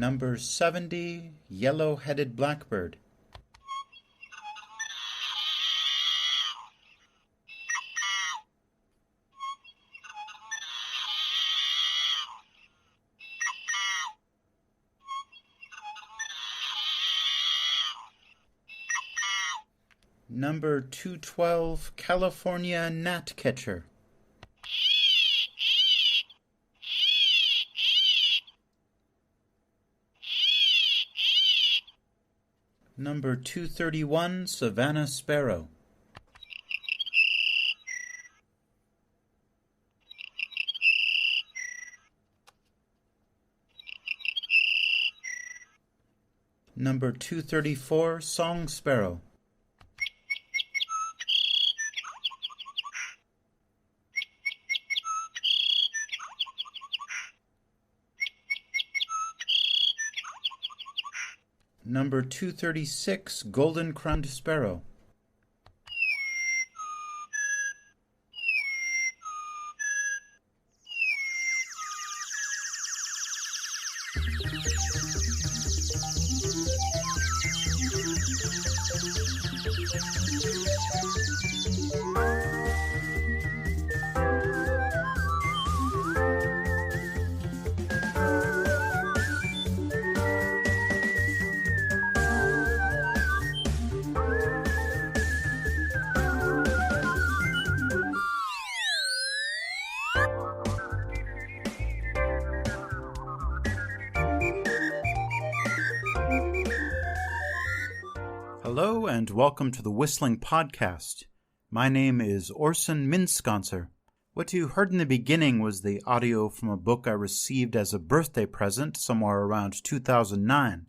Number 70, Yellow-Headed Blackbird. Number 212, California Gnatcatcher. Number 231, Savannah Sparrow. Number 234, Song Sparrow. Number 236, Golden-Crowned Sparrow. Hello and welcome to the Whistling Podcast. My name is Orson Minsconcer. What you heard in the beginning was the audio from a book I received as a birthday present somewhere around 2009.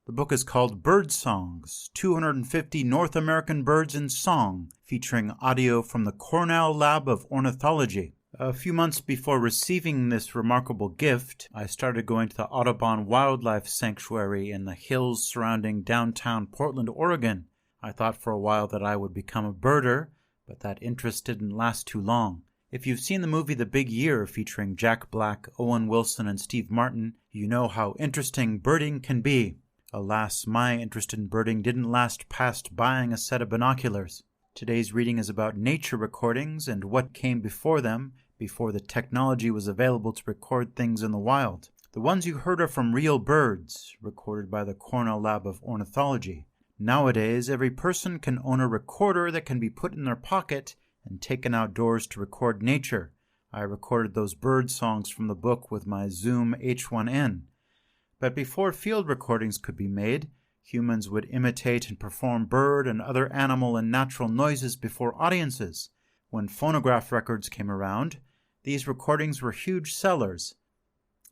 The book is called Bird Songs, 250 North American Birds in Song, featuring audio from the Cornell Lab of Ornithology. A few months before receiving this remarkable gift, I started going to the Audubon Wildlife Sanctuary in the hills surrounding downtown Portland, Oregon. I thought for a while that I would become a birder, but that interest didn't last too long. If you've seen the movie The Big Year featuring Jack Black, Owen Wilson, and Steve Martin, you know how interesting birding can be. Alas, my interest in birding didn't last past buying a set of binoculars. Today's reading is about nature recordings and what came before them, before the technology was available to record things in the wild. The ones you heard are from real birds, recorded by the Cornell Lab of Ornithology. Nowadays, every person can own a recorder that can be put in their pocket and taken outdoors to record nature. I recorded those bird songs from the book with my Zoom H1N. But before field recordings could be made, humans would imitate and perform bird and other animal and natural noises before audiences. When phonograph records came around, these recordings were huge sellers.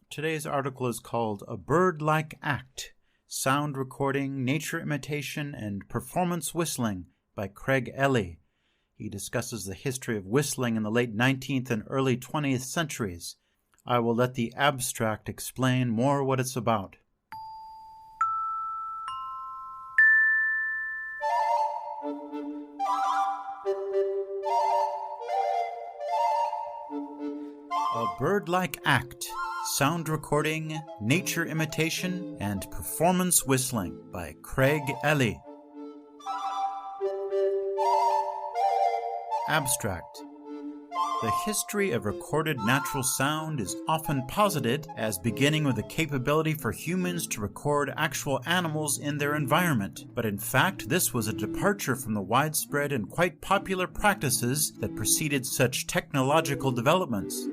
Today's article is called A Birdlike Act, Sound Recording, Nature Imitation, and Performance Whistling by Craig Ellie. He discusses the history of whistling in the late 19th and early 20th centuries. I will let the abstract explain more what it's about. A Birdlike Act, Sound Recording, Nature Imitation, and Performance Whistling by Craig Ellie. Abstract. The history of recorded natural sound is often posited as beginning with the capability for humans to record actual animals in their environment, but in fact this was a departure from the widespread and quite popular practices that preceded such technological developments.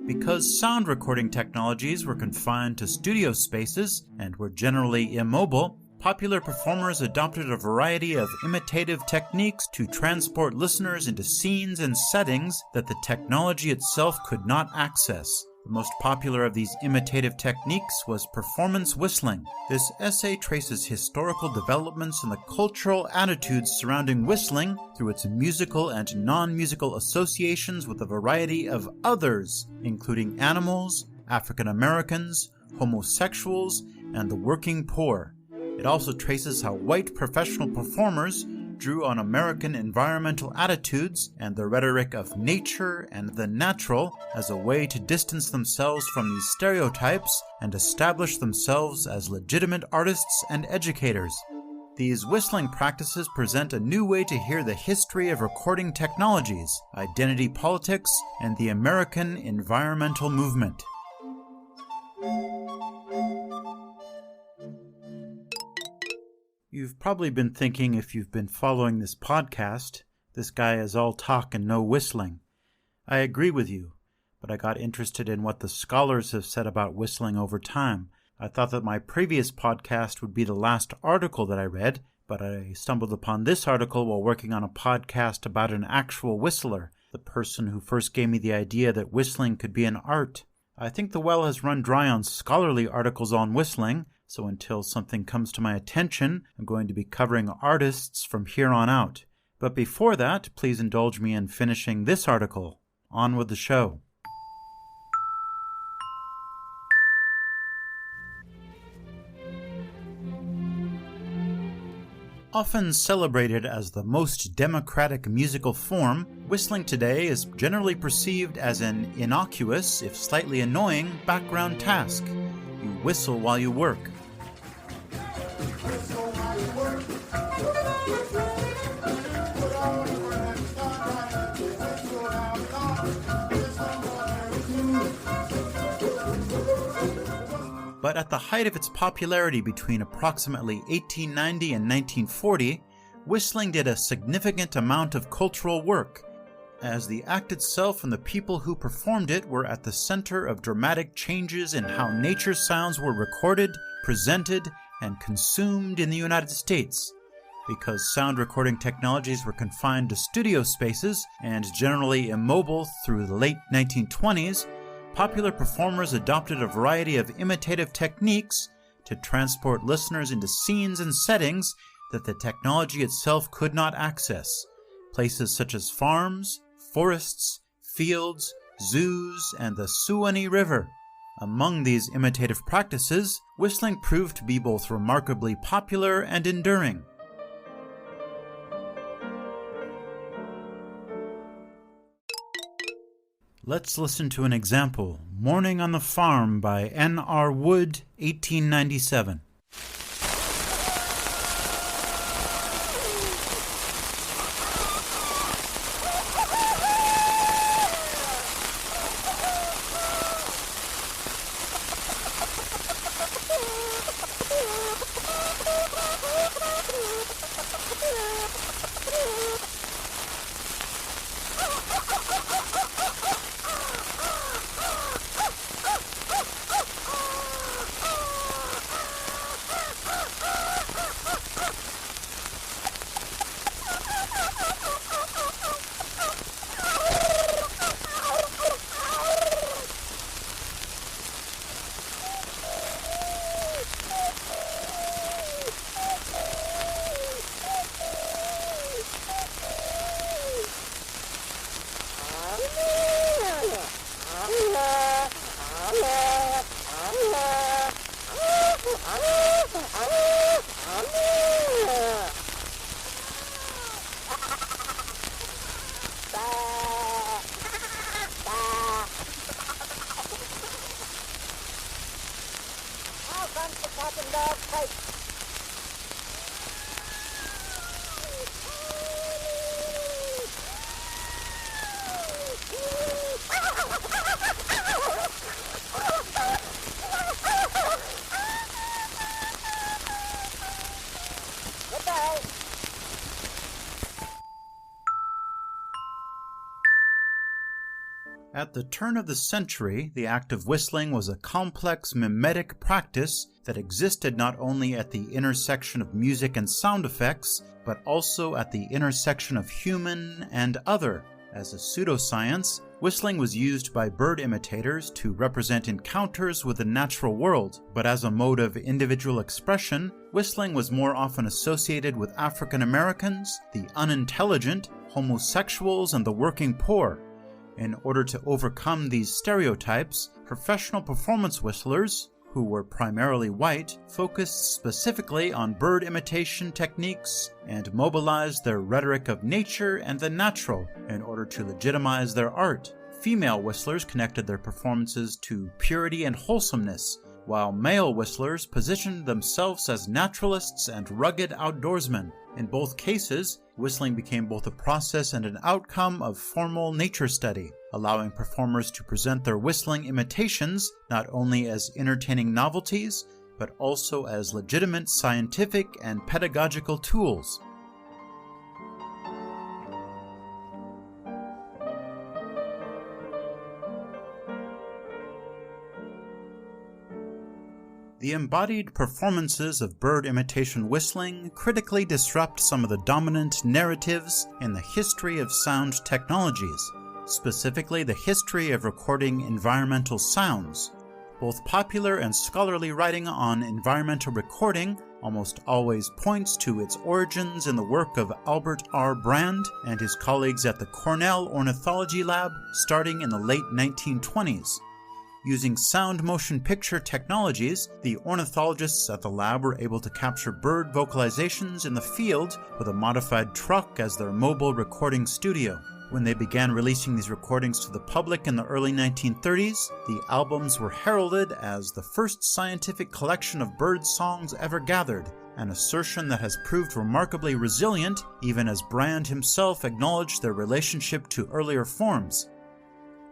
Because sound recording technologies were confined to studio spaces and were generally immobile, popular performers adopted a variety of imitative techniques to transport listeners into scenes and settings that the technology itself could not access. The most popular of these imitative techniques was performance whistling. This essay traces historical developments in the cultural attitudes surrounding whistling through its musical and non-musical associations with a variety of others, including animals, African Americans, homosexuals, and the working poor. It also traces how white professional performers drew on American environmental attitudes and the rhetoric of nature and the natural as a way to distance themselves from these stereotypes and establish themselves as legitimate artists and educators. These whistling practices present a new way to hear the history of recording technologies, identity politics, and the American environmental movement. You've probably been thinking, if you've been following this podcast, this guy is all talk and no whistling. I agree with you, but I got interested in what the scholars have said about whistling over time. I thought that my previous podcast would be the last article that I read, but I stumbled upon this article while working on a podcast about an actual whistler, the person who first gave me the idea that whistling could be an art. I think the well has run dry on scholarly articles on whistling, so until something comes to my attention, I'm going to be covering artists from here on out. But before that, please indulge me in finishing this article. On with the show. Often celebrated as the most democratic musical form, whistling today is generally perceived as an innocuous, if slightly annoying, background task. You whistle while you work. But at the height of its popularity between approximately 1890 and 1940, whistling did a significant amount of cultural work, as the act itself and the people who performed it were at the center of dramatic changes in how nature sounds were recorded, presented, and consumed in the United States. Because sound recording technologies were confined to studio spaces and generally immobile through the late 1920s, popular performers adopted a variety of imitative techniques to transport listeners into scenes and settings that the technology itself could not access. Places such as farms, forests, fields, zoos, and the Suwannee River. Among these imitative practices, whistling proved to be both remarkably popular and enduring. Let's listen to an example, Morning on the Farm by N.R. Wood, 1897. At the turn of the century, the act of whistling was a complex mimetic practice that existed not only at the intersection of music and sound effects, but also at the intersection of human and other. As a pseudoscience, whistling was used by bird imitators to represent encounters with the natural world, but as a mode of individual expression, whistling was more often associated with African Americans, the unintelligent, homosexuals, and the working poor. In order to overcome these stereotypes, professional performance whistlers, who were primarily white, focused specifically on bird imitation techniques and mobilized their rhetoric of nature and the natural in order to legitimize their art. Female whistlers connected their performances to purity and wholesomeness, while male whistlers positioned themselves as naturalists and rugged outdoorsmen. In both cases, whistling became both a process and an outcome of formal nature study, allowing performers to present their whistling imitations not only as entertaining novelties, but also as legitimate scientific and pedagogical tools. The embodied performances of bird imitation whistling critically disrupt some of the dominant narratives in the history of sound technologies, specifically the history of recording environmental sounds. Both popular and scholarly writing on environmental recording almost always points to its origins in the work of Albert R. Brand and his colleagues at the Cornell Ornithology Lab starting in the late 1920s. Using sound motion picture technologies, the ornithologists at the lab were able to capture bird vocalizations in the field with a modified truck as their mobile recording studio. When they began releasing these recordings to the public in the early 1930s, the albums were heralded as the first scientific collection of bird songs ever gathered, an assertion that has proved remarkably resilient even as Brand himself acknowledged their relationship to earlier forms.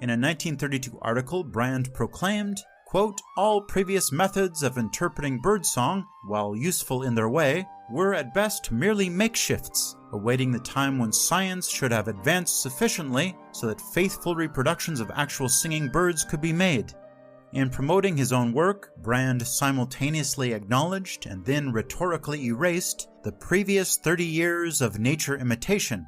In a 1932 article, Brand proclaimed, quote, "All previous methods of interpreting birdsong, while useful in their way, were at best merely makeshifts, awaiting the time when science should have advanced sufficiently so that faithful reproductions of actual singing birds could be made." In promoting his own work, Brand simultaneously acknowledged and then rhetorically erased the previous 30 years of nature imitation.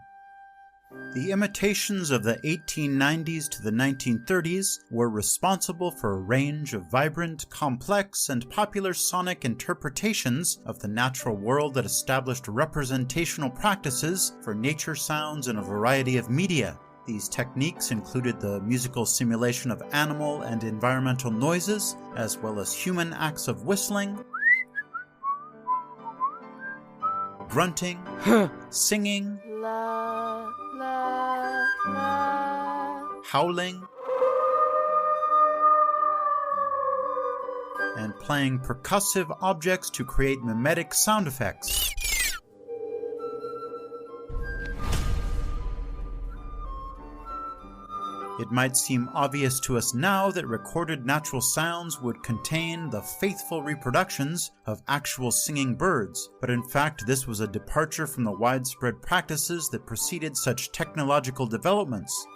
The imitations of the 1890s to the 1930s were responsible for a range of vibrant, complex, and popular sonic interpretations of the natural world that established representational practices for nature sounds in a variety of media. These techniques included the musical simulation of animal and environmental noises, as well as human acts of whistling, grunting, singing, howling, and playing percussive objects to create mimetic sound effects. It might seem obvious to us now that recorded natural sounds would contain the faithful reproductions of actual singing birds, but in fact this was a departure from the widespread practices that preceded such technological developments.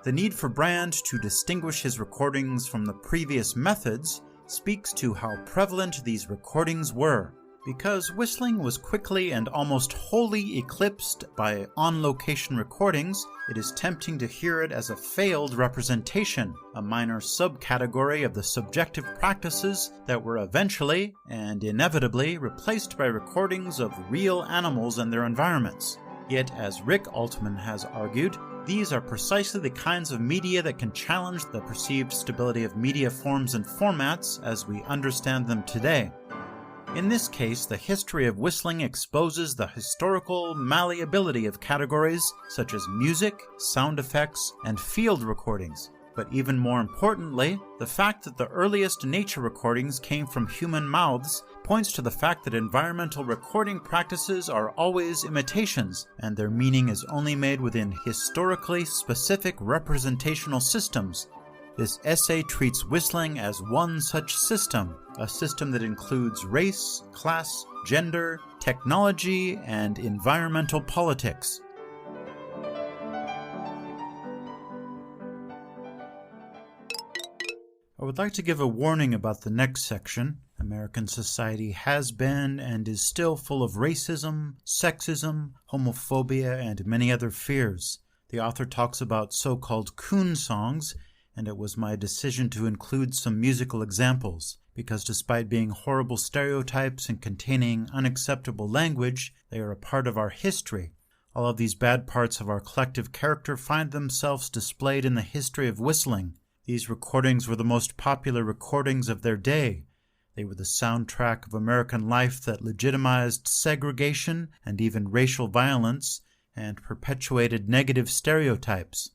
The need for Brand to distinguish his recordings from the previous methods speaks to how prevalent these recordings were. Because whistling was quickly and almost wholly eclipsed by on-location recordings, it is tempting to hear it as a failed representation, a minor subcategory of the subjective practices that were eventually, and inevitably, replaced by recordings of real animals and their environments. Yet, as Rick Altman has argued, these are precisely the kinds of media that can challenge the perceived stability of media forms and formats as we understand them today. In this case, the history of whistling exposes the historical malleability of categories such as music, sound effects, and field recordings. But even more importantly, the fact that the earliest nature recordings came from human mouths points to the fact that environmental recording practices are always imitations, and their meaning is only made within historically specific representational systems. This essay treats whistling as one such system, a system that includes race, class, gender, technology, and environmental politics. I would like to give a warning about the next section. American society has been and is still full of racism, sexism, homophobia, and many other fears. The author talks about so-called coon songs, and it was my decision to include some musical examples, because despite being horrible stereotypes and containing unacceptable language, they are a part of our history. All of these bad parts of our collective character find themselves displayed in the history of whistling. These recordings were the most popular recordings of their day. They were the soundtrack of American life that legitimized segregation and even racial violence and perpetuated negative stereotypes.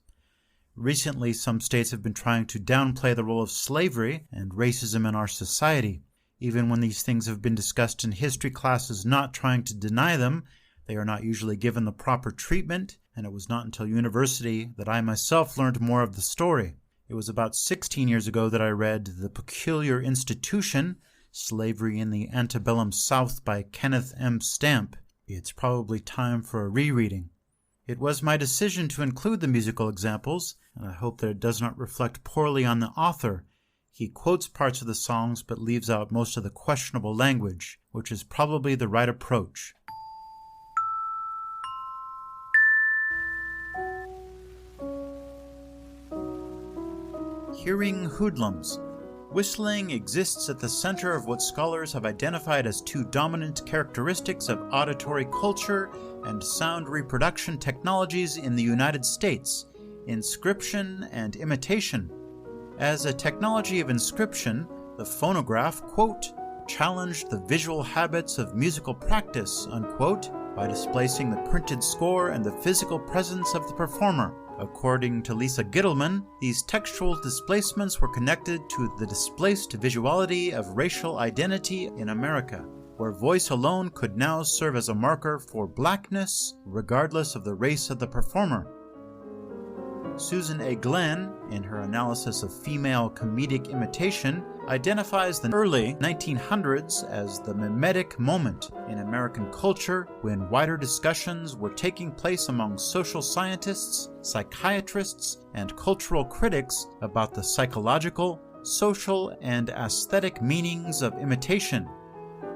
Recently, some states have been trying to downplay the role of slavery and racism in our society. Even when these things have been discussed in history classes not trying to deny them, they are not usually given the proper treatment, and it was not until university that I myself learned more of the story. It was about 16 years ago that I read The Peculiar Institution, Slavery in the Antebellum South by Kenneth M. Stamp. It's probably time for a rereading. It was my decision to include the musical examples, and I hope that it does not reflect poorly on the author. He quotes parts of the songs but leaves out most of the questionable language, which is probably the right approach. Hearing hoodlums. Whistling exists at the center of what scholars have identified as two dominant characteristics of auditory culture and sound reproduction technologies in the United States: inscription and imitation. As a technology of inscription, the phonograph, quote, challenged the visual habits of musical practice, unquote, by displacing the printed score and the physical presence of the performer. According to Lisa Gittleman, these textual displacements were connected to the displaced visuality of racial identity in America, where voice alone could now serve as a marker for blackness, regardless of the race of the performer. Susan A. Glenn, in her analysis of female comedic imitation, identifies the early 1900s as the mimetic moment in American culture when wider discussions were taking place among social scientists, psychiatrists, and cultural critics about the psychological, social, and aesthetic meanings of imitation.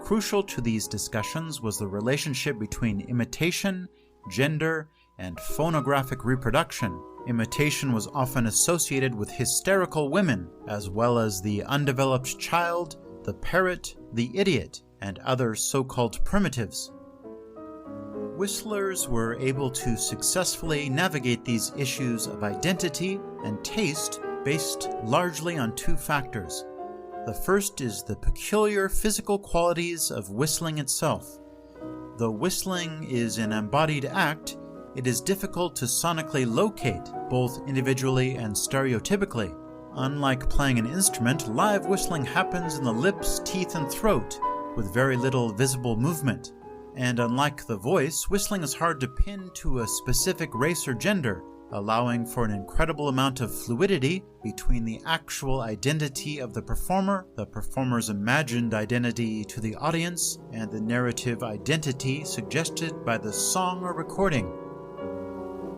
Crucial to these discussions was the relationship between imitation, gender, and phonographic reproduction. Imitation was often associated with hysterical women, as well as the undeveloped child, the parrot, the idiot, and other so-called primitives. Whistlers were able to successfully navigate these issues of identity and taste based largely on two factors. The first is the peculiar physical qualities of whistling itself. Though whistling is an embodied act, it is difficult to sonically locate, both individually and stereotypically. Unlike playing an instrument, live whistling happens in the lips, teeth, and throat, with very little visible movement. And unlike the voice, whistling is hard to pin to a specific race or gender, allowing for an incredible amount of fluidity between the actual identity of the performer's imagined identity to the audience, and the narrative identity suggested by the song or recording.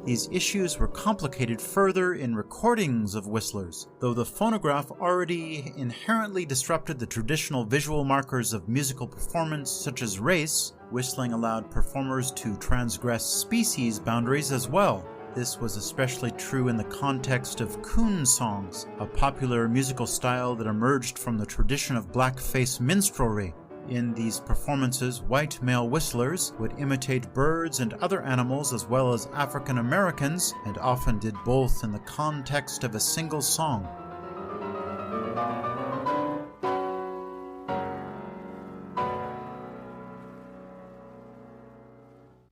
These issues were complicated further in recordings of whistlers. Though the phonograph already inherently disrupted the traditional visual markers of musical performance such as race, whistling allowed performers to transgress species boundaries as well. This was especially true in the context of coon songs, a popular musical style that emerged from the tradition of blackface minstrelsy. In these performances, white male whistlers would imitate birds and other animals as well as African Americans, and often did both in the context of a single song.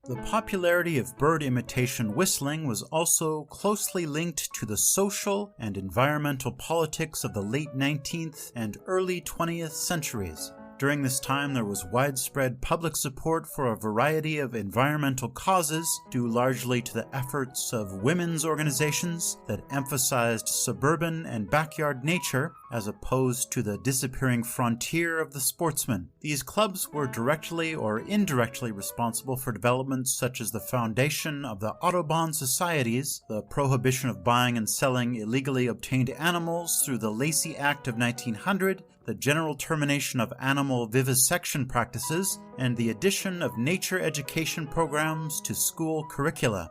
The popularity of bird imitation whistling was also closely linked to the social and environmental politics of the late 19th and early 20th centuries. During this time, there was widespread public support for a variety of environmental causes, due largely to the efforts of women's organizations that emphasized suburban and backyard nature as opposed to the disappearing frontier of the sportsman. These clubs were directly or indirectly responsible for developments such as the foundation of the Audubon Societies, the prohibition of buying and selling illegally obtained animals through the Lacey Act of 1900, the general termination of animal vivisection practices, and the addition of nature education programs to school curricula.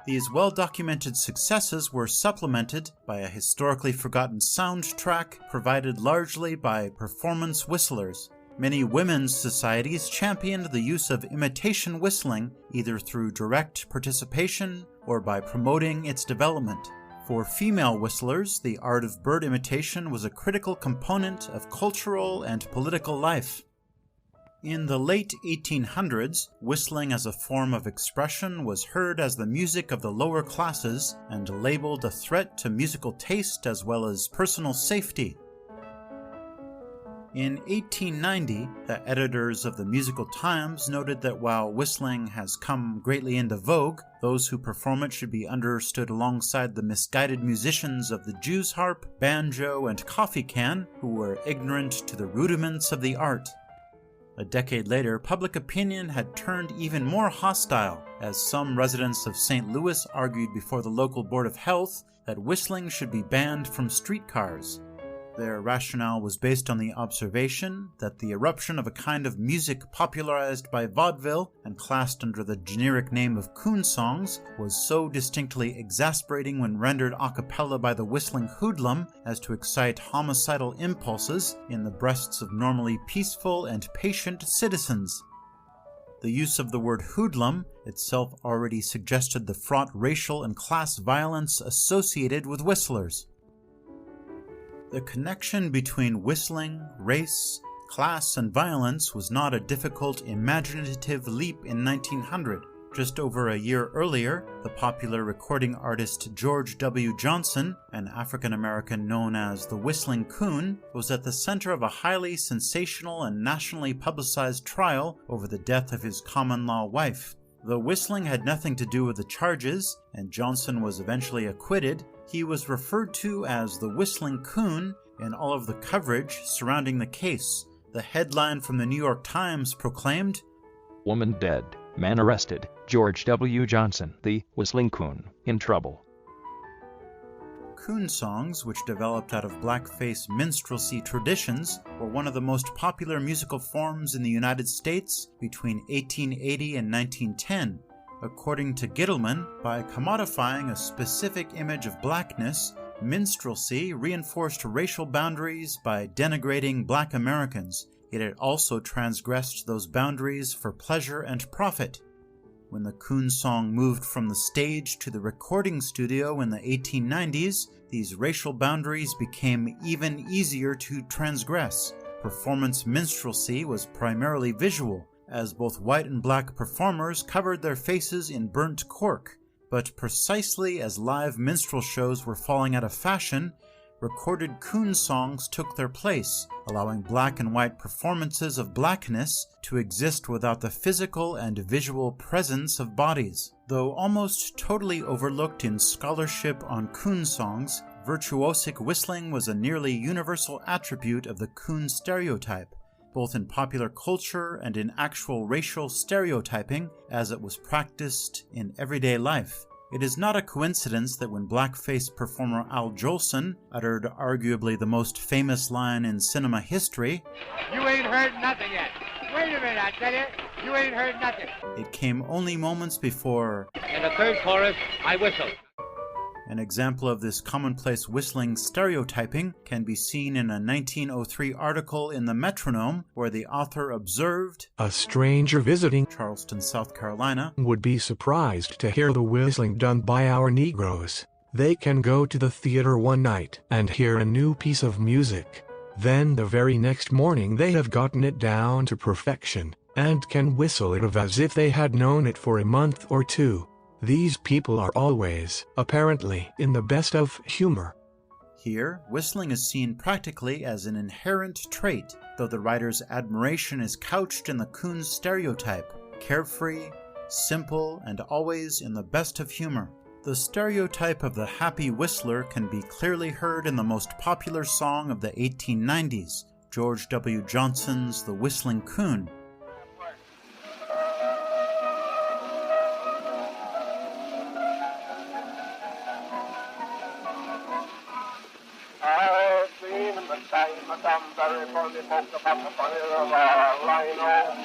These well-documented successes were supplemented by a historically forgotten soundtrack provided largely by performance whistlers. Many women's societies championed the use of imitation whistling either through direct participation or by promoting its development. For female whistlers, the art of bird imitation was a critical component of cultural and political life. In the late 1800s, whistling as a form of expression was heard as the music of the lower classes and labeled a threat to musical taste as well as personal safety. In 1890, the editors of the Musical Times noted that while whistling has come greatly into vogue, those who perform it should be understood alongside the misguided musicians of the Jew's harp, banjo, and coffee can, who were ignorant to the rudiments of the art. A decade later, public opinion had turned even more hostile, as some residents of St. Louis argued before the local Board of Health that whistling should be banned from streetcars. Their rationale was based on the observation that the eruption of a kind of music popularized by vaudeville and classed under the generic name of coon songs was so distinctly exasperating when rendered a cappella by the whistling hoodlum as to excite homicidal impulses in the breasts of normally peaceful and patient citizens. The use of the word hoodlum itself already suggested the fraught racial and class violence associated with whistlers. The connection between whistling, race, class, and violence was not a difficult imaginative leap in 1900. Just over a year earlier, the popular recording artist George W. Johnson, an African-American known as the Whistling Coon, was at the center of a highly sensational and nationally publicized trial over the death of his common-law wife. Though whistling had nothing to do with the charges, and Johnson was eventually acquitted, he was referred to as the Whistling Coon in all of the coverage surrounding the case. The headline from the New York Times proclaimed, "Woman dead, man arrested, George W. Johnson, the Whistling Coon, in trouble." Coon songs, which developed out of blackface minstrelsy traditions, were one of the most popular musical forms in the United States between 1880 and 1910. According to Gittleman, by commodifying a specific image of blackness, minstrelsy reinforced racial boundaries by denigrating black Americans, yet it also transgressed those boundaries for pleasure and profit. When the coon song moved from the stage to the recording studio in the 1890s, these racial boundaries became even easier to transgress. Performance minstrelsy was primarily visual, as both white and black performers covered their faces in burnt cork. But precisely as live minstrel shows were falling out of fashion, recorded coon songs took their place, allowing black and white performances of blackness to exist without the physical and visual presence of bodies. Though almost totally overlooked in scholarship on coon songs, virtuosic whistling was a nearly universal attribute of the coon stereotype, both in popular culture and in actual racial stereotyping as it was practiced in everyday life. It is not a coincidence that when blackface performer Al Jolson uttered arguably the most famous line in cinema history, "You ain't heard nothing yet. Wait a minute, I tell you, you ain't heard nothing." It came only moments before, In the third chorus, I whistle. An example of this commonplace whistling stereotyping can be seen in a 1903 article in the Metronome where the author observed, "A stranger visiting Charleston, South Carolina, would be surprised to hear the whistling done by our Negroes. They can go to the theater one night and hear a new piece of music. Then the very next morning they have gotten it down to perfection, and can whistle it as if they had known it for a month or two. These people are always, apparently, in the best of humor." Here, whistling is seen practically as an inherent trait, though the writer's admiration is couched in the coon's stereotype, carefree, simple, and always in the best of humor. The stereotype of the happy whistler can be clearly heard in the most popular song of the 1890s, George W. Johnson's The Whistling Coon. I've seen in the time of some very funny folks about the funny of all I know.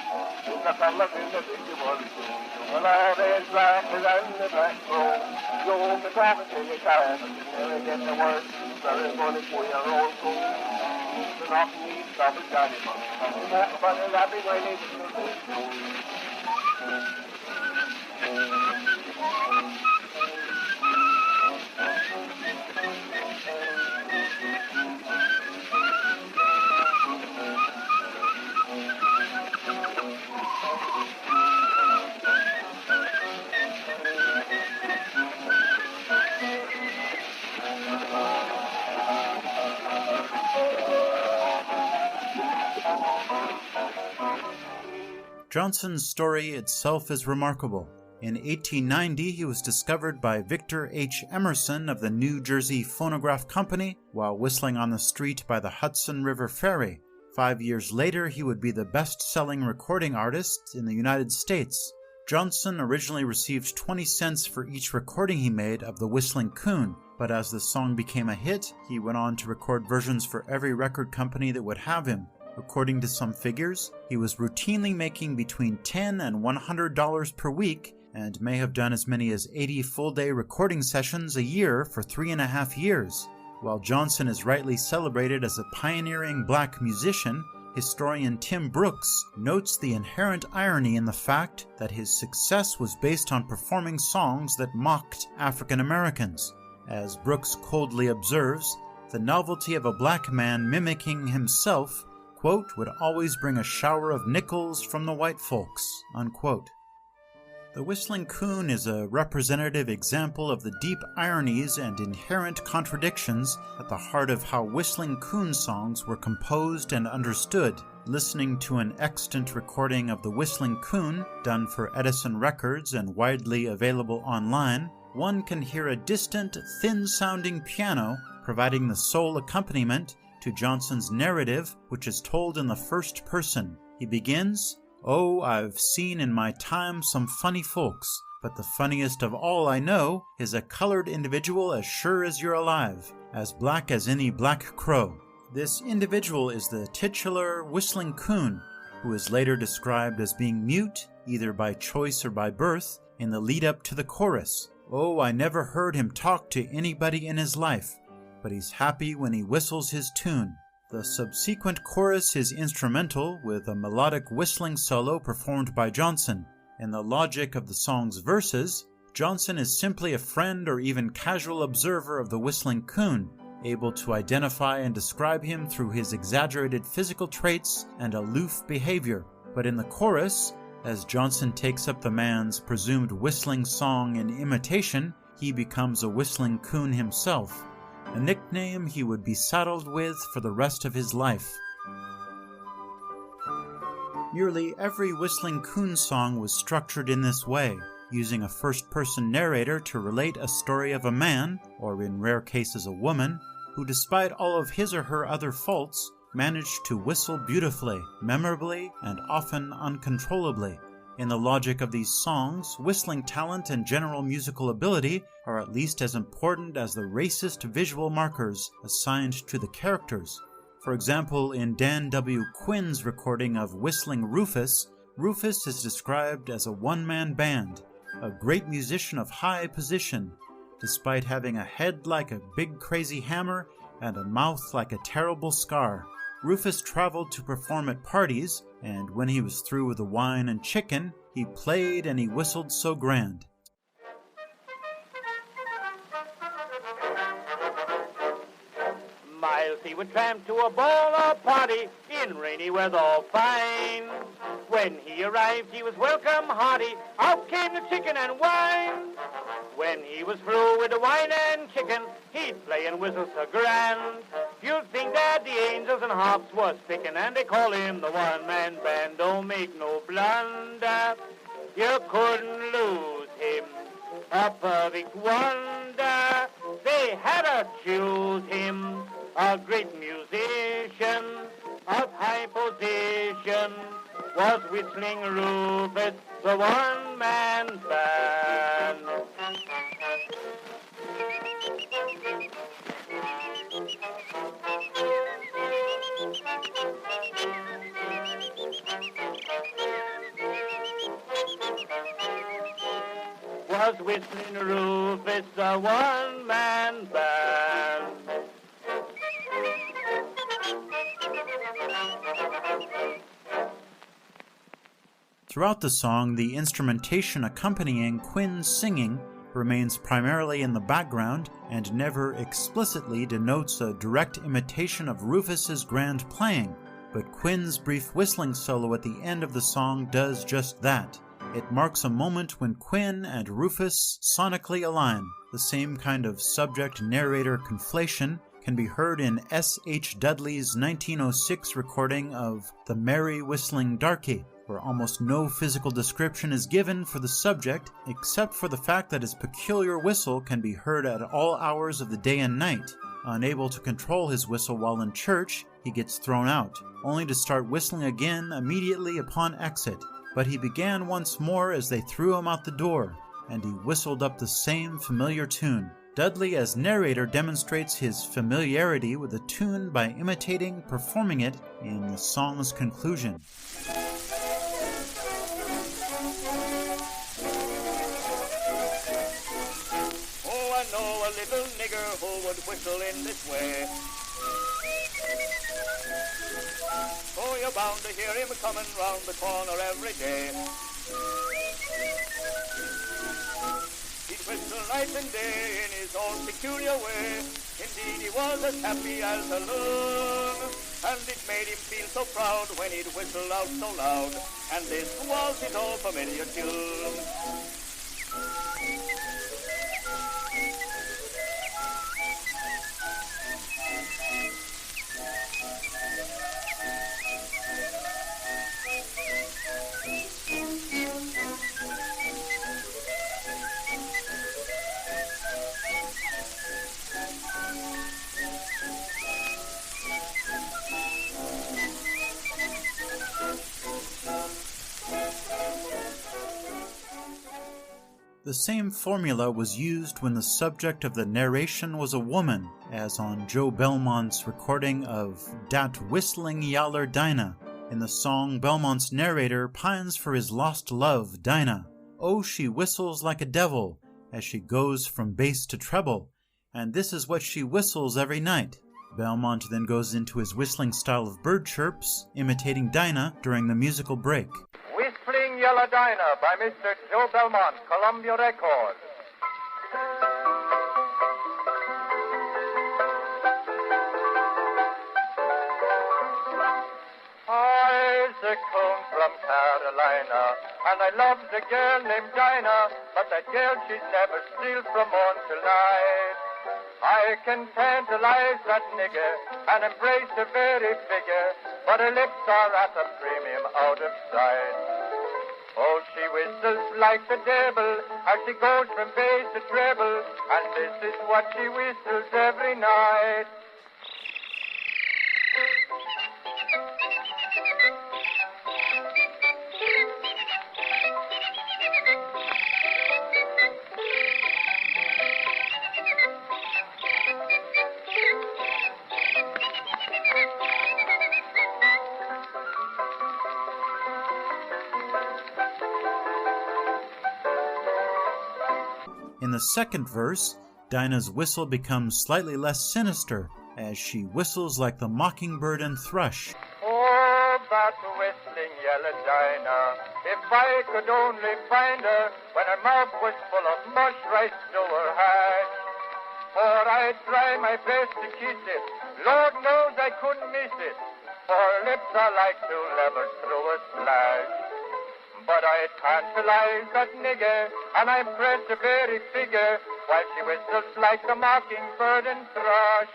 The fellas in the city was well, all these blackers and the black road. You'll be talking to your child, but you never get the word. Very funny for your old fool. The knock me stop it, Johnny Monk. But the rapping way they do. Johnson's story itself is remarkable. In 1890, he was discovered by Victor H. Emerson of the New Jersey Phonograph Company while whistling on the street by the Hudson River Ferry. 5 years later, he would be the best-selling recording artist in the United States. Johnson originally received 20 cents for each recording he made of The Whistling Coon, but as the song became a hit, he went on to record versions for every record company that would have him. According to some figures, he was routinely making between $10 and $100 per week, and may have done as many as 80 full-day recording sessions a year for 3.5 years. While Johnson is rightly celebrated as a pioneering black musician, historian Tim Brooks notes the inherent irony in the fact that his success was based on performing songs that mocked African Americans. As Brooks coldly observes, the novelty of a black man mimicking himself, quote, would always bring a shower of nickels from the white folks, unquote. The Whistling Coon is a representative example of the deep ironies and inherent contradictions at the heart of how Whistling Coon songs were composed and understood. Listening to an extant recording of The Whistling Coon, done for Edison Records and widely available online, one can hear a distant, thin-sounding piano providing the sole accompaniment to Johnson's narrative, which is told in the first person. He begins, "Oh, I've seen in my time some funny folks, but the funniest of all I know is a colored individual as sure as you're alive, as black as any black crow." This individual is the titular Whistling Coon, who is later described as being mute, either by choice or by birth, in the lead-up to the chorus. "Oh, I never heard him talk to anybody in his life, but he's happy when he whistles his tune." The subsequent chorus is instrumental, with a melodic whistling solo performed by Johnson. In the logic of the song's verses, Johnson is simply a friend or even casual observer of the Whistling Coon, able to identify and describe him through his exaggerated physical traits and aloof behavior. But in the chorus, as Johnson takes up the man's presumed whistling song in imitation, he becomes a Whistling Coon himself, a nickname he would be saddled with for the rest of his life. Nearly every Whistling Coon song was structured in this way, using a first-person narrator to relate a story of a man, or in rare cases a woman, who despite all of his or her other faults, managed to whistle beautifully, memorably, and often uncontrollably. In the logic of these songs, whistling talent and general musical ability are at least as important as the racist visual markers assigned to the characters. For example, in Dan W. Quinn's recording of Whistling Rufus, Rufus is described as a one-man band, a great musician of high position, despite having a head like a big crazy hammer and a mouth like a terrible scar. Rufus traveled to perform at parties, and when he was through with the wine and chicken, he played and he whistled so grand. Miles he would tramp to a ball or party in rainy weather fine. When he arrived, he was welcome hearty. Out came the chicken and wine. When he was through with the wine and chicken, he'd play and whistle so grand. You'd think that the angels and harps was picking, and they call him the one-man band. Don't make no blunder, you couldn't lose him. A perfect wonder, they had to choose him. A great musician of high position was Whistling Rufus, the one-man band. Was Whistling Rufus, the one-man band. Throughout the song, the instrumentation accompanying Quinn's singing remains primarily in the background and never explicitly denotes a direct imitation of Rufus's grand playing, but Quinn's brief whistling solo at the end of the song does just that. It marks a moment when Quinn and Rufus sonically align. The same kind of subject-narrator conflation can be heard in S. H. Dudley's 1906 recording of The Merry Whistling Darky. where almost no physical description is given for the subject except for the fact that his peculiar whistle can be heard at all hours of the day and night. Unable to control his whistle while in church, he gets thrown out, only to start whistling again immediately upon exit. But he began once more as they threw him out the door, and he whistled up the same familiar tune. Dudley as narrator demonstrates his familiarity with the tune by performing it in the song's conclusion. Oh, I know a little nigger who would whistle in this way. Oh, you're bound to hear him coming round the corner every day. He'd whistle night and day in his own peculiar way. Indeed, he was as happy as a loon, and it made him feel so proud when he'd whistle out so loud. And this was his old familiar tune. The same formula was used when the subject of the narration was a woman, as on Joe Belmont's recording of Dat Whistling Yaller Dinah. In the song, Belmont's narrator pines for his lost love, Dinah. Oh, she whistles like a devil, as she goes from bass to treble, and this is what she whistles every night. Belmont then goes into his whistling style of bird chirps, imitating Dinah during the musical break. Whistling Yellow Dinah by Mr. Joe Belmont, Columbia Records. I's a coon from Carolina, and I love a girl named Dinah, but that girl she's never still from morn till night. I can tantalize that nigger and embrace her very figure, but her lips are at a premium out of sight. Oh, she whistles like the devil as she goes from bass to treble, and this is what she whistles every night. In the second verse, Dinah's whistle becomes slightly less sinister, as she whistles like the mockingbird and thrush. Oh, that whistling yellow Dinah, if I could only find her when her mouth was full of mush right to her hat. For I'd try my best to kiss it, Lord knows I couldn't miss it, for her lips are like two levers through a slash. But I tantalize that nigger, and I press the very figure, while she whistles like the mockingbird and thrush.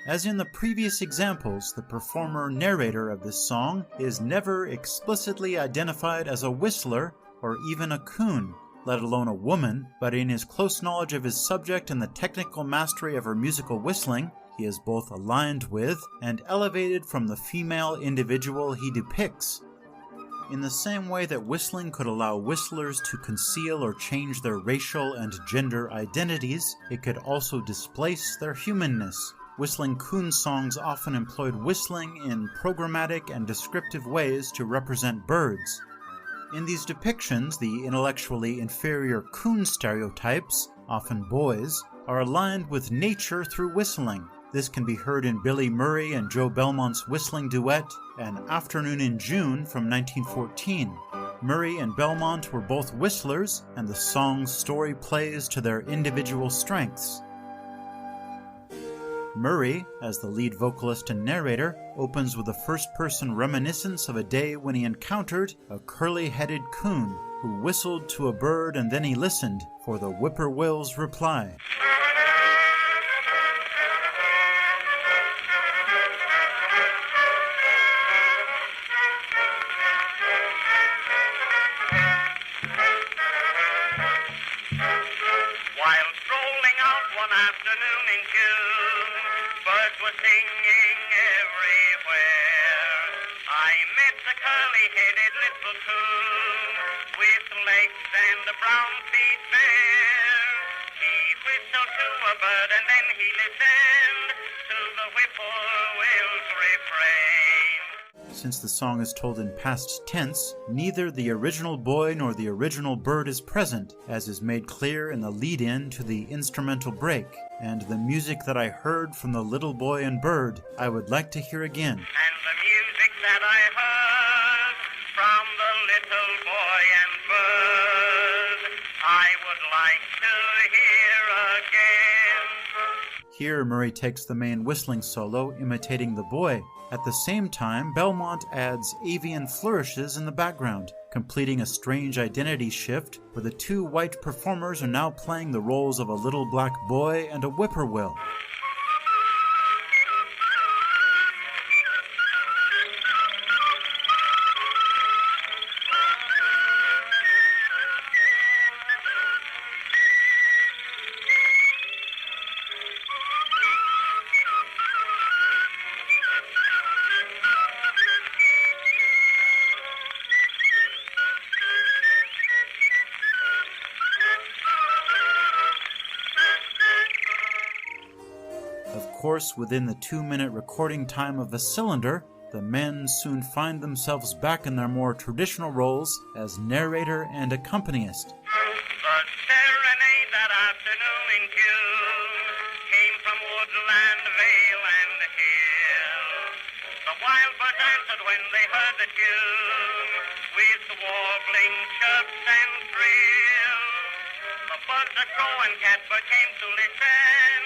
As in the previous examples, the performer-narrator of this song is never explicitly identified as a whistler or even a coon, let alone a woman, but in his close knowledge of his subject and the technical mastery of her musical whistling, he is both aligned with and elevated from the female individual he depicts. In the same way that whistling could allow whistlers to conceal or change their racial and gender identities, it could also displace their humanness. Whistling coon songs often employed whistling in programmatic and descriptive ways to represent birds. In these depictions, the intellectually inferior coon stereotypes, often boys, are aligned with nature through whistling. This can be heard in Billy Murray and Joe Belmont's whistling duet, An Afternoon in June from 1914. Murray and Belmont were both whistlers, and the song's story plays to their individual strengths. Murray, as the lead vocalist and narrator, opens with a first-person reminiscence of a day when he encountered a curly-headed coon who whistled to a bird and then he listened for the whippoorwill's reply. While strolling out one afternoon in June, birds were singing everywhere. I met the curly-headed little coon with legs and the brown feet bare. He whistled to a bird and then he listened to the whippoorwill's refrain. Since the song is told in past tense, neither the original boy nor the original bird is present, as is made clear in the lead-in to the instrumental break, and the music that I heard from the little boy and bird I would like to hear again. And the music that I heard from the little boy and bird, I would like to hear again. Here Murray takes the main whistling solo, imitating the boy. At the same time, Belmont adds avian flourishes in the background, completing a strange identity shift where the two white performers are now playing the roles of a little black boy and a whippoorwill. Of course, within the 2-minute recording time of a cylinder, the men soon find themselves back in their more traditional roles as narrator and accompanist. The serenade that afternoon in June came from woodland, vale, and hill. The wild birds answered when they heard the tune, with warbling chirps and thrill. The birds that crow and catbird came to listen,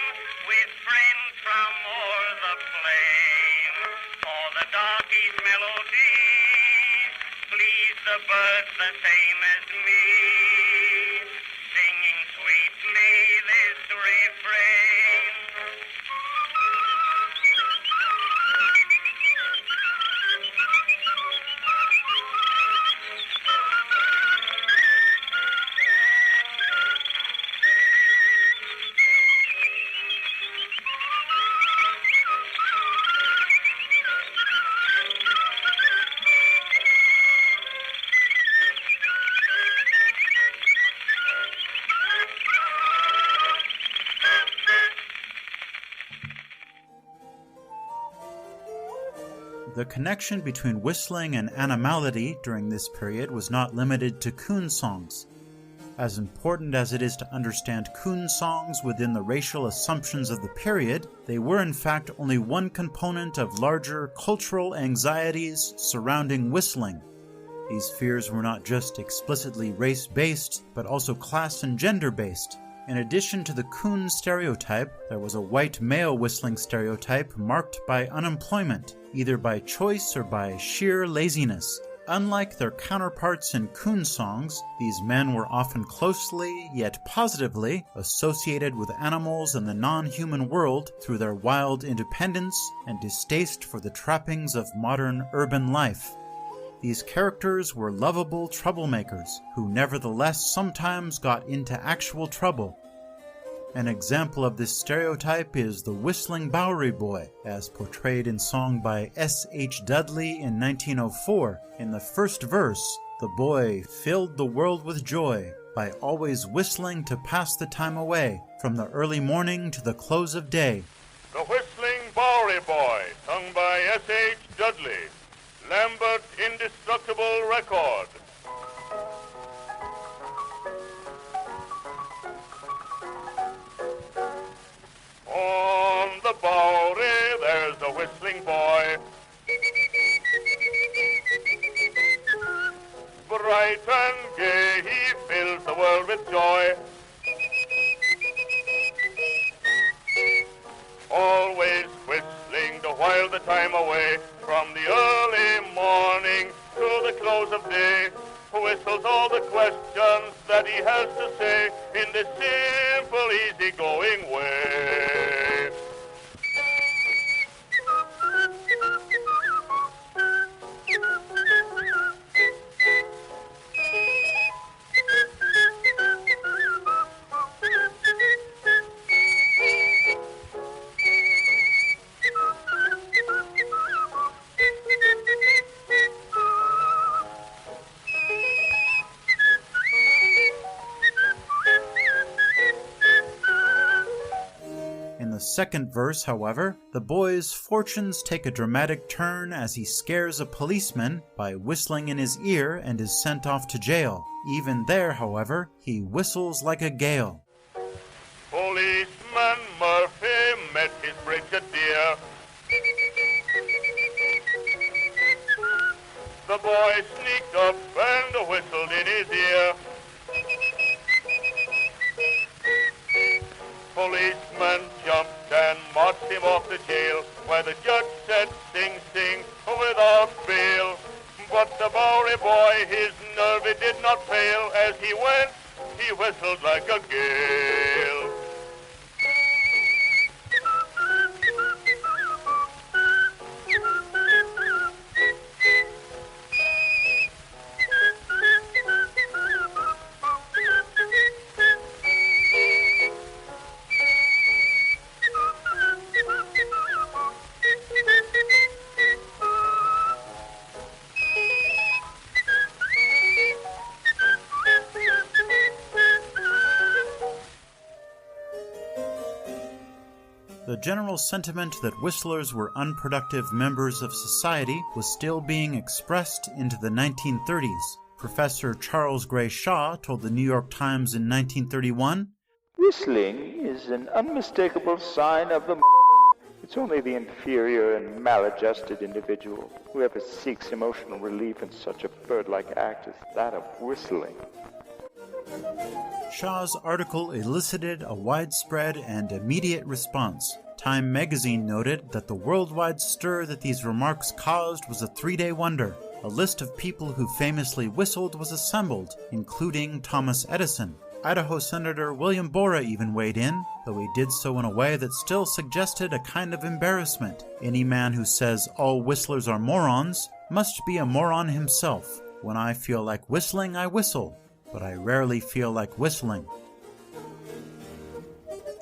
with friends from o'er the plain. For the darkies' melodies please the birds the same as me, singing sweetly this refrain. The connection between whistling and animality during this period was not limited to coon songs. As important as it is to understand coon songs within the racial assumptions of the period, they were in fact only one component of larger cultural anxieties surrounding whistling. These fears were not just explicitly race-based, but also class and gender-based. In addition to the coon stereotype, there was a white male whistling stereotype marked by unemployment, either by choice or by sheer laziness. Unlike their counterparts in coon songs, these men were often closely, yet positively, associated with animals and the non-human world through their wild independence and distaste for the trappings of modern urban life. These characters were lovable troublemakers who nevertheless sometimes got into actual trouble. An example of this stereotype is the Whistling Bowery Boy, as portrayed in song by S.H. Dudley in 1904. In the first verse, the boy filled the world with joy by always whistling to pass the time away, from the early morning to the close of day. The Whistling Bowery Boy, sung by S.H. Dudley. Lambert Indestructible Record. On the Bowery there's a whistling boy, bright and gay he fills the world with joy. always whistling to while the time away. From the early morning to the close of day, whistles all the questions that he has to say in this simple, easy-going way. In the second verse, however, the boy's fortunes take a dramatic turn as he scares a policeman by whistling in his ear and is sent off to jail. Even there, however, he whistles like a gale. Policeman Murphy met his brigadier. The boy sneaked up and whistled in his ear. Policeman jumped and marched him off to jail, where the judge said, sing, sing, without bail. But the Bowery boy, his nerve it did not fail. As he went, he whistled like a gale. The general sentiment that whistlers were unproductive members of society was still being expressed into the 1930s. Professor Charles Gray Shaw told the New York Times in 1931, "Whistling is an unmistakable sign of the It's only the inferior and maladjusted individual who ever seeks emotional relief in such a bird-like act as that of whistling." Shaw's article elicited a widespread and immediate response. Time magazine noted that the worldwide stir that these remarks caused was a 3-day wonder. A list of people who famously whistled was assembled, including Thomas Edison. Idaho Senator William Borah even weighed in, though he did so in a way that still suggested a kind of embarrassment. Any man who says all whistlers are morons must be a moron himself. When I feel like whistling, I whistle, but I rarely feel like whistling.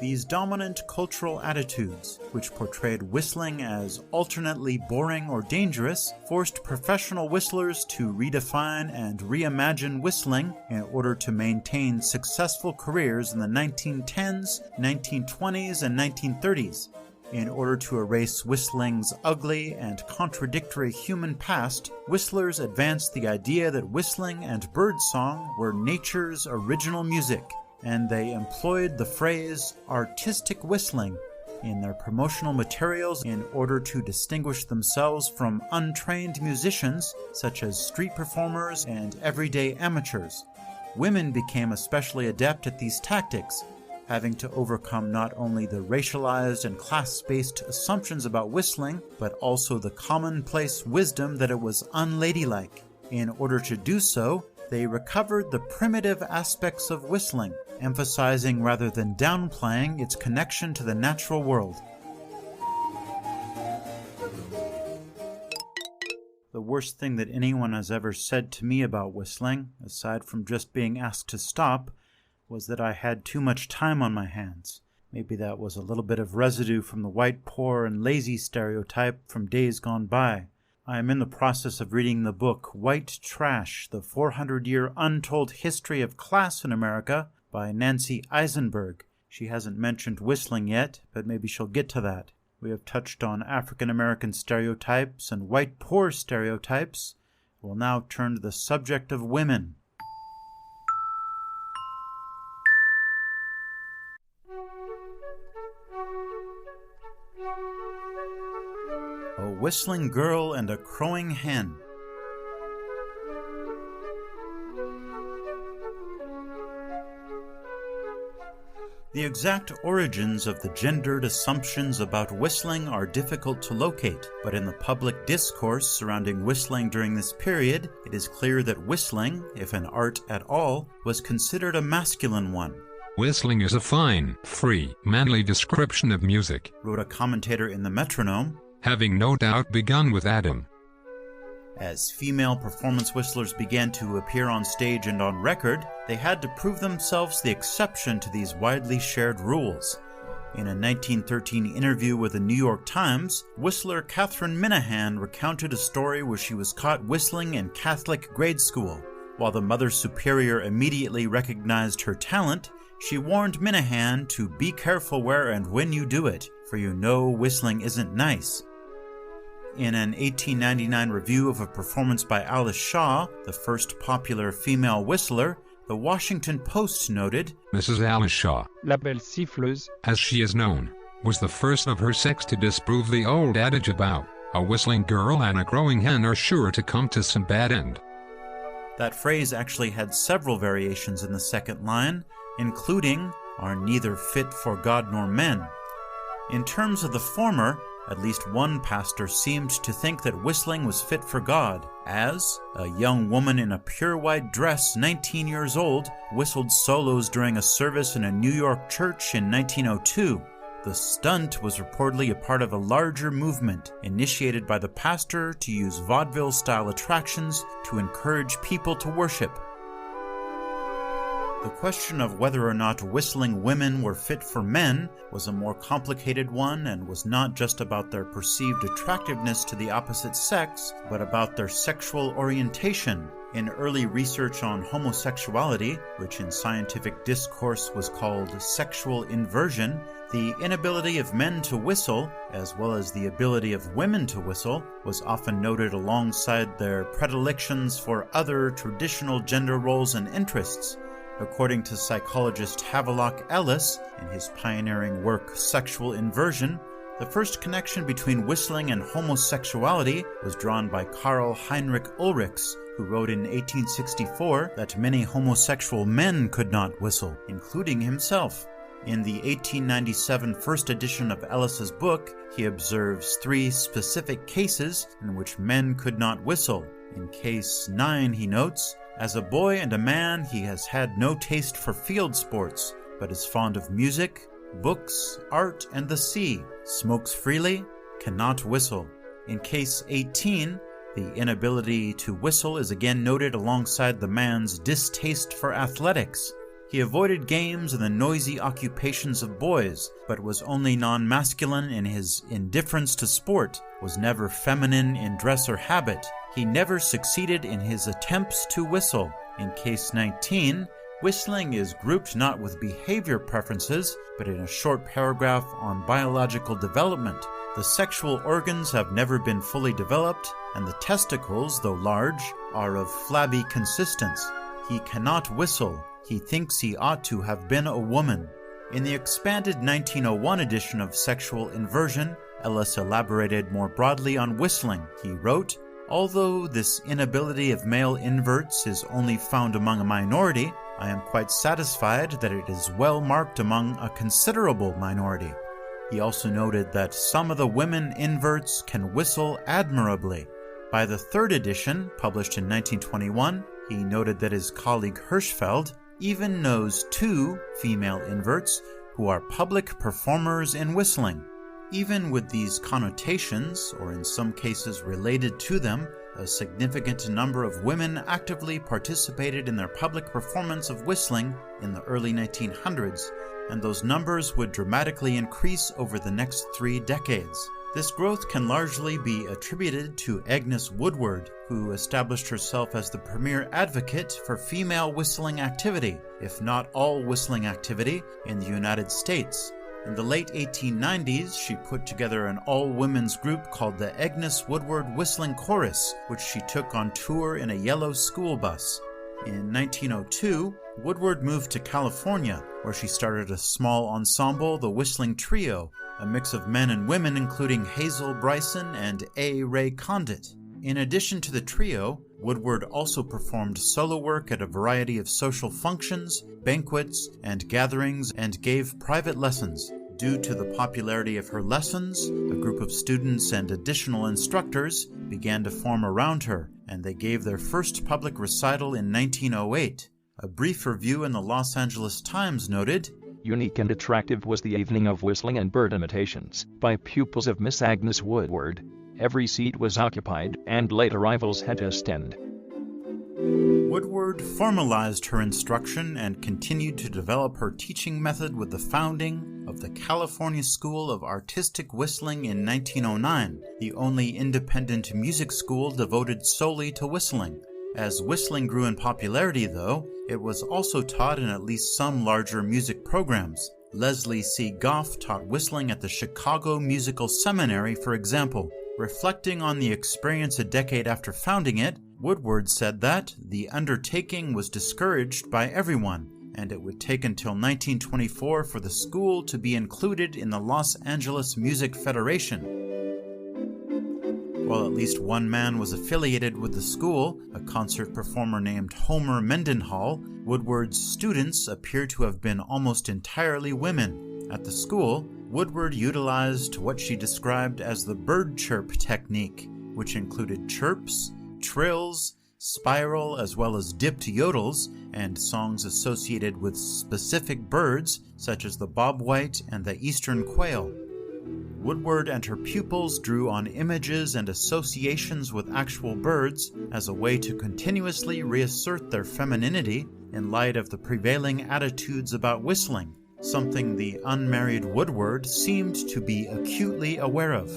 These dominant cultural attitudes, which portrayed whistling as alternately boring or dangerous, forced professional whistlers to redefine and reimagine whistling in order to maintain successful careers in the 1910s, 1920s, and 1930s. In order to erase whistling's ugly and contradictory human past, whistlers advanced the idea that whistling and birdsong were nature's original music, and they employed the phrase artistic whistling in their promotional materials in order to distinguish themselves from untrained musicians such as street performers and everyday amateurs. Women became especially adept at these tactics, having to overcome not only the racialized and class-based assumptions about whistling, but also the commonplace wisdom that it was unladylike. In order to do so, they recovered the primitive aspects of whistling, emphasizing rather than downplaying its connection to the natural world. The worst thing that anyone has ever said to me about whistling, aside from just being asked to stop, was that I had too much time on my hands. Maybe that was a little bit of residue from the white, poor, and lazy stereotype from days gone by. I am in the process of reading the book White Trash, The 400-Year Untold History of Class in America by Nancy Eisenberg. She hasn't mentioned whistling yet, but maybe she'll get to that. We have touched on African American stereotypes and white poor stereotypes. We'll now turn to the subject of women. A Whistling Girl and a Crowing Hen. The exact origins of the gendered assumptions about whistling are difficult to locate, but in the public discourse surrounding whistling during this period, it is clear that whistling, if an art at all, was considered a masculine one. Whistling is a fine, free, manly description of music, wrote a commentator in the Metronome, having no doubt begun with Adam. As female performance whistlers began to appear on stage and on record, they had to prove themselves the exception to these widely shared rules. In a 1913 interview with the New York Times, whistler Catherine Minahan recounted a story where she was caught whistling in Catholic grade school. While the Mother Superior immediately recognized her talent, she warned Minahan to be careful where and when you do it, for you know whistling isn't nice. In an 1899 review of a performance by Alice Shaw, the first popular female whistler, the Washington Post noted, Mrs. Alice Shaw, La Belle Siffleuse, as she is known, was the first of her sex to disprove the old adage about a whistling girl and a crowing hen are sure to come to some bad end. That phrase actually had several variations in the second line, including, are neither fit for God nor men. In terms of the former, at least one pastor seemed to think that whistling was fit for God, as a young woman in a pure white dress, 19 years old, whistled solos during a service in a New York church in 1902. The stunt was reportedly a part of a larger movement initiated by the pastor to use vaudeville-style attractions to encourage people to worship. The question of whether or not whistling women were fit for men was a more complicated one and was not just about their perceived attractiveness to the opposite sex, but about their sexual orientation. In early research on homosexuality, which in scientific discourse was called sexual inversion, the inability of men to whistle, as well as the ability of women to whistle, was often noted alongside their predilections for other traditional gender roles and interests. According to psychologist Havelock Ellis, in his pioneering work Sexual Inversion, the first connection between whistling and homosexuality was drawn by Karl Heinrich Ulrichs, who wrote in 1864 that many homosexual men could not whistle, including himself. In the 1897 first edition of Ellis's book, he observes 3 specific cases in which men could not whistle. In case 9, he notes, as a boy and a man, he has had no taste for field sports, but is fond of music, books, art, and the sea, smokes freely, cannot whistle. In case 18, the inability to whistle is again noted alongside the man's distaste for athletics. He avoided games and the noisy occupations of boys, but was only non-masculine in his indifference to sport, was never feminine in dress or habit. He never succeeded in his attempts to whistle. In case 19, whistling is grouped not with behavior preferences, but in a short paragraph on biological development. The sexual organs have never been fully developed, and the testicles, though large, are of flabby consistence. He cannot whistle. He thinks he ought to have been a woman. In the expanded 1901 edition of Sexual Inversion, Ellis elaborated more broadly on whistling. He wrote, although this inability of male inverts is only found among a minority, I am quite satisfied that it is well marked among a considerable minority. He also noted that some of the women inverts can whistle admirably. By the third edition, published in 1921, he noted that his colleague Hirschfeld even knows 2 female inverts who are public performers in whistling. Even with these connotations, or in some cases related to them, a significant number of women actively participated in their public performance of whistling in the early 1900s, and those numbers would dramatically increase over the next 3 decades. This growth can largely be attributed to Agnes Woodward, who established herself as the premier advocate for female whistling activity, if not all whistling activity, in the United States. In the late 1890s, she put together an all-women's group called the Agnes Woodward Whistling Chorus, which she took on tour in a yellow school bus. In 1902, Woodward moved to California, where she started a small ensemble, the Whistling Trio, a mix of men and women including Hazel Bryson and A. Ray Condit. In addition to the trio, Woodward also performed solo work at a variety of social functions, banquets, and gatherings, and gave private lessons. Due to the popularity of her lessons, a group of students and additional instructors began to form around her, and they gave their first public recital in 1908. A brief review in the Los Angeles Times noted, Unique and attractive was the evening of whistling and bird imitations by pupils of Miss Agnes Woodward. Every seat was occupied, and late arrivals had to stand. Woodward formalized her instruction and continued to develop her teaching method with the founding of the California School of Artistic Whistling in 1909, the only independent music school devoted solely to whistling. As whistling grew in popularity, though, it was also taught in at least some larger music programs. Leslie C. Goff taught whistling at the Chicago Musical Seminary, for example. Reflecting on the experience a decade after founding it, Woodward said that the undertaking was discouraged by everyone, and it would take until 1924 for the school to be included in the Los Angeles Music Federation. While at least one man was affiliated with the school, a concert performer named Homer Mendenhall, Woodward's students appear to have been almost entirely women. At the school, Woodward utilized what she described as the bird chirp technique, which included chirps, trills, spiral, as well as dipped yodels, and songs associated with specific birds such as the bobwhite and the eastern quail. Woodward and her pupils drew on images and associations with actual birds as a way to continuously reassert their femininity in light of the prevailing attitudes about whistling, something the unmarried Woodward seemed to be acutely aware of.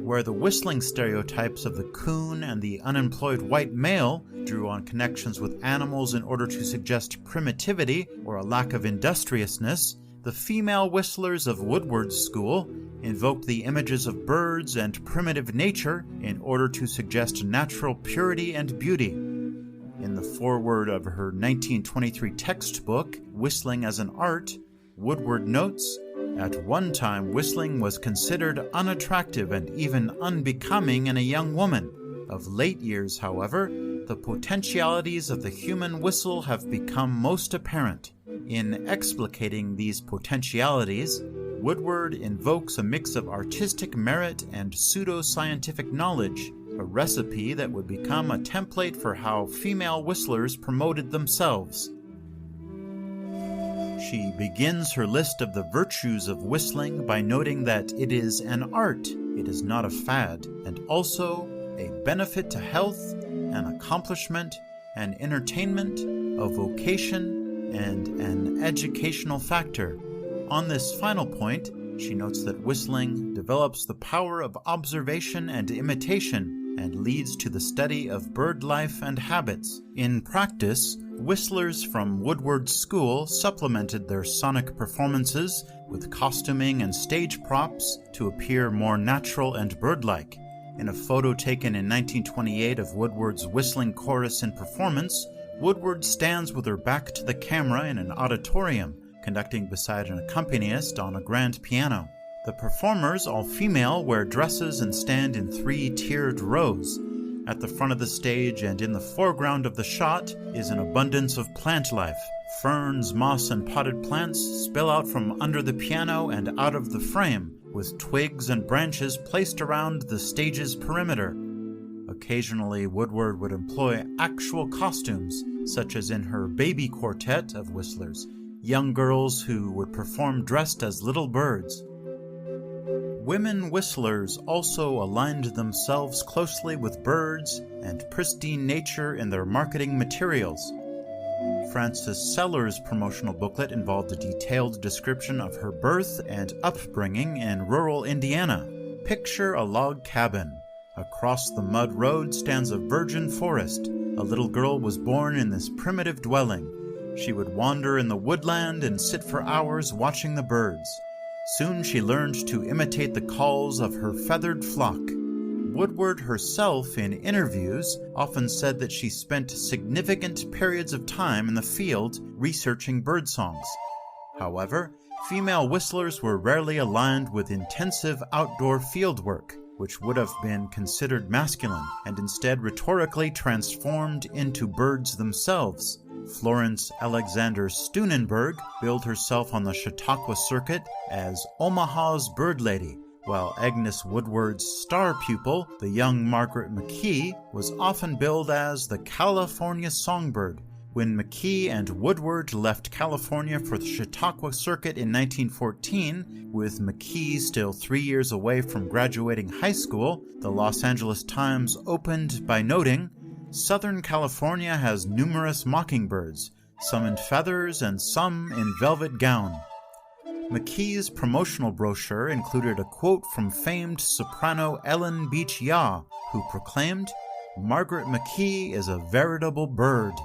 Where the whistling stereotypes of the coon and the unemployed white male drew on connections with animals in order to suggest primitivity or a lack of industriousness, the female whistlers of Woodward's school invoked the images of birds and primitive nature in order to suggest natural purity and beauty. In the foreword of her 1923 textbook, Whistling as an Art, Woodward notes, "At one time whistling was considered unattractive and even unbecoming in a young woman. Of late years, however, the potentialities of the human whistle have become most apparent. In explicating these potentialities, Woodward invokes a mix of artistic merit and pseudo-scientific knowledge, a recipe that would become a template for how female whistlers promoted themselves." She begins her list of the virtues of whistling by noting that it is an art, it is not a fad, and also a benefit to health, an accomplishment, an entertainment, a vocation, and an educational factor. On this final point, she notes that whistling develops the power of observation and imitation and leads to the study of bird life and habits. In practice, whistlers from Woodward's school supplemented their sonic performances with costuming and stage props to appear more natural and bird-like. In a photo taken in 1928 of Woodward's whistling chorus in performance, Woodward stands with her back to the camera in an auditorium, conducting beside an accompanist on a grand piano. The performers, all female, wear dresses and stand in 3 tiered rows. At the front of the stage and in the foreground of the shot is an abundance of plant life. Ferns, moss, and potted plants spill out from under the piano and out of the frame, with twigs and branches placed around the stage's perimeter. Occasionally, Woodward would employ actual costumes, such as in her baby quartet of whistlers, young girls who would perform dressed as little birds. Women whistlers also aligned themselves closely with birds and pristine nature in their marketing materials. Frances Seller's promotional booklet involved a detailed description of her birth and upbringing in rural Indiana. Picture a log cabin. Across the mud road stands a virgin forest. A little girl was born in this primitive dwelling. She would wander in the woodland and sit for hours watching the birds. Soon she learned to imitate the calls of her feathered flock. Woodward herself, in interviews, often said that she spent significant periods of time in the field researching bird songs. However, female whistlers were rarely aligned with intensive outdoor field work, which would have been considered masculine and instead rhetorically transformed into birds themselves. Florence Alexander Steunenberg billed herself on the Chautauqua circuit as Omaha's Bird Lady, while Agnes Woodward's star pupil, the young Margaret McKee, was often billed as the California Songbird. When McKee and Woodward left California for the Chautauqua circuit in 1914, with McKee still 3 years away from graduating high school, the Los Angeles Times opened by noting, "Southern California has numerous mockingbirds, some in feathers and some in velvet gown." McKee's promotional brochure included a quote from famed soprano Ellen Beach Yaw, who proclaimed, "Margaret McKee is a veritable bird."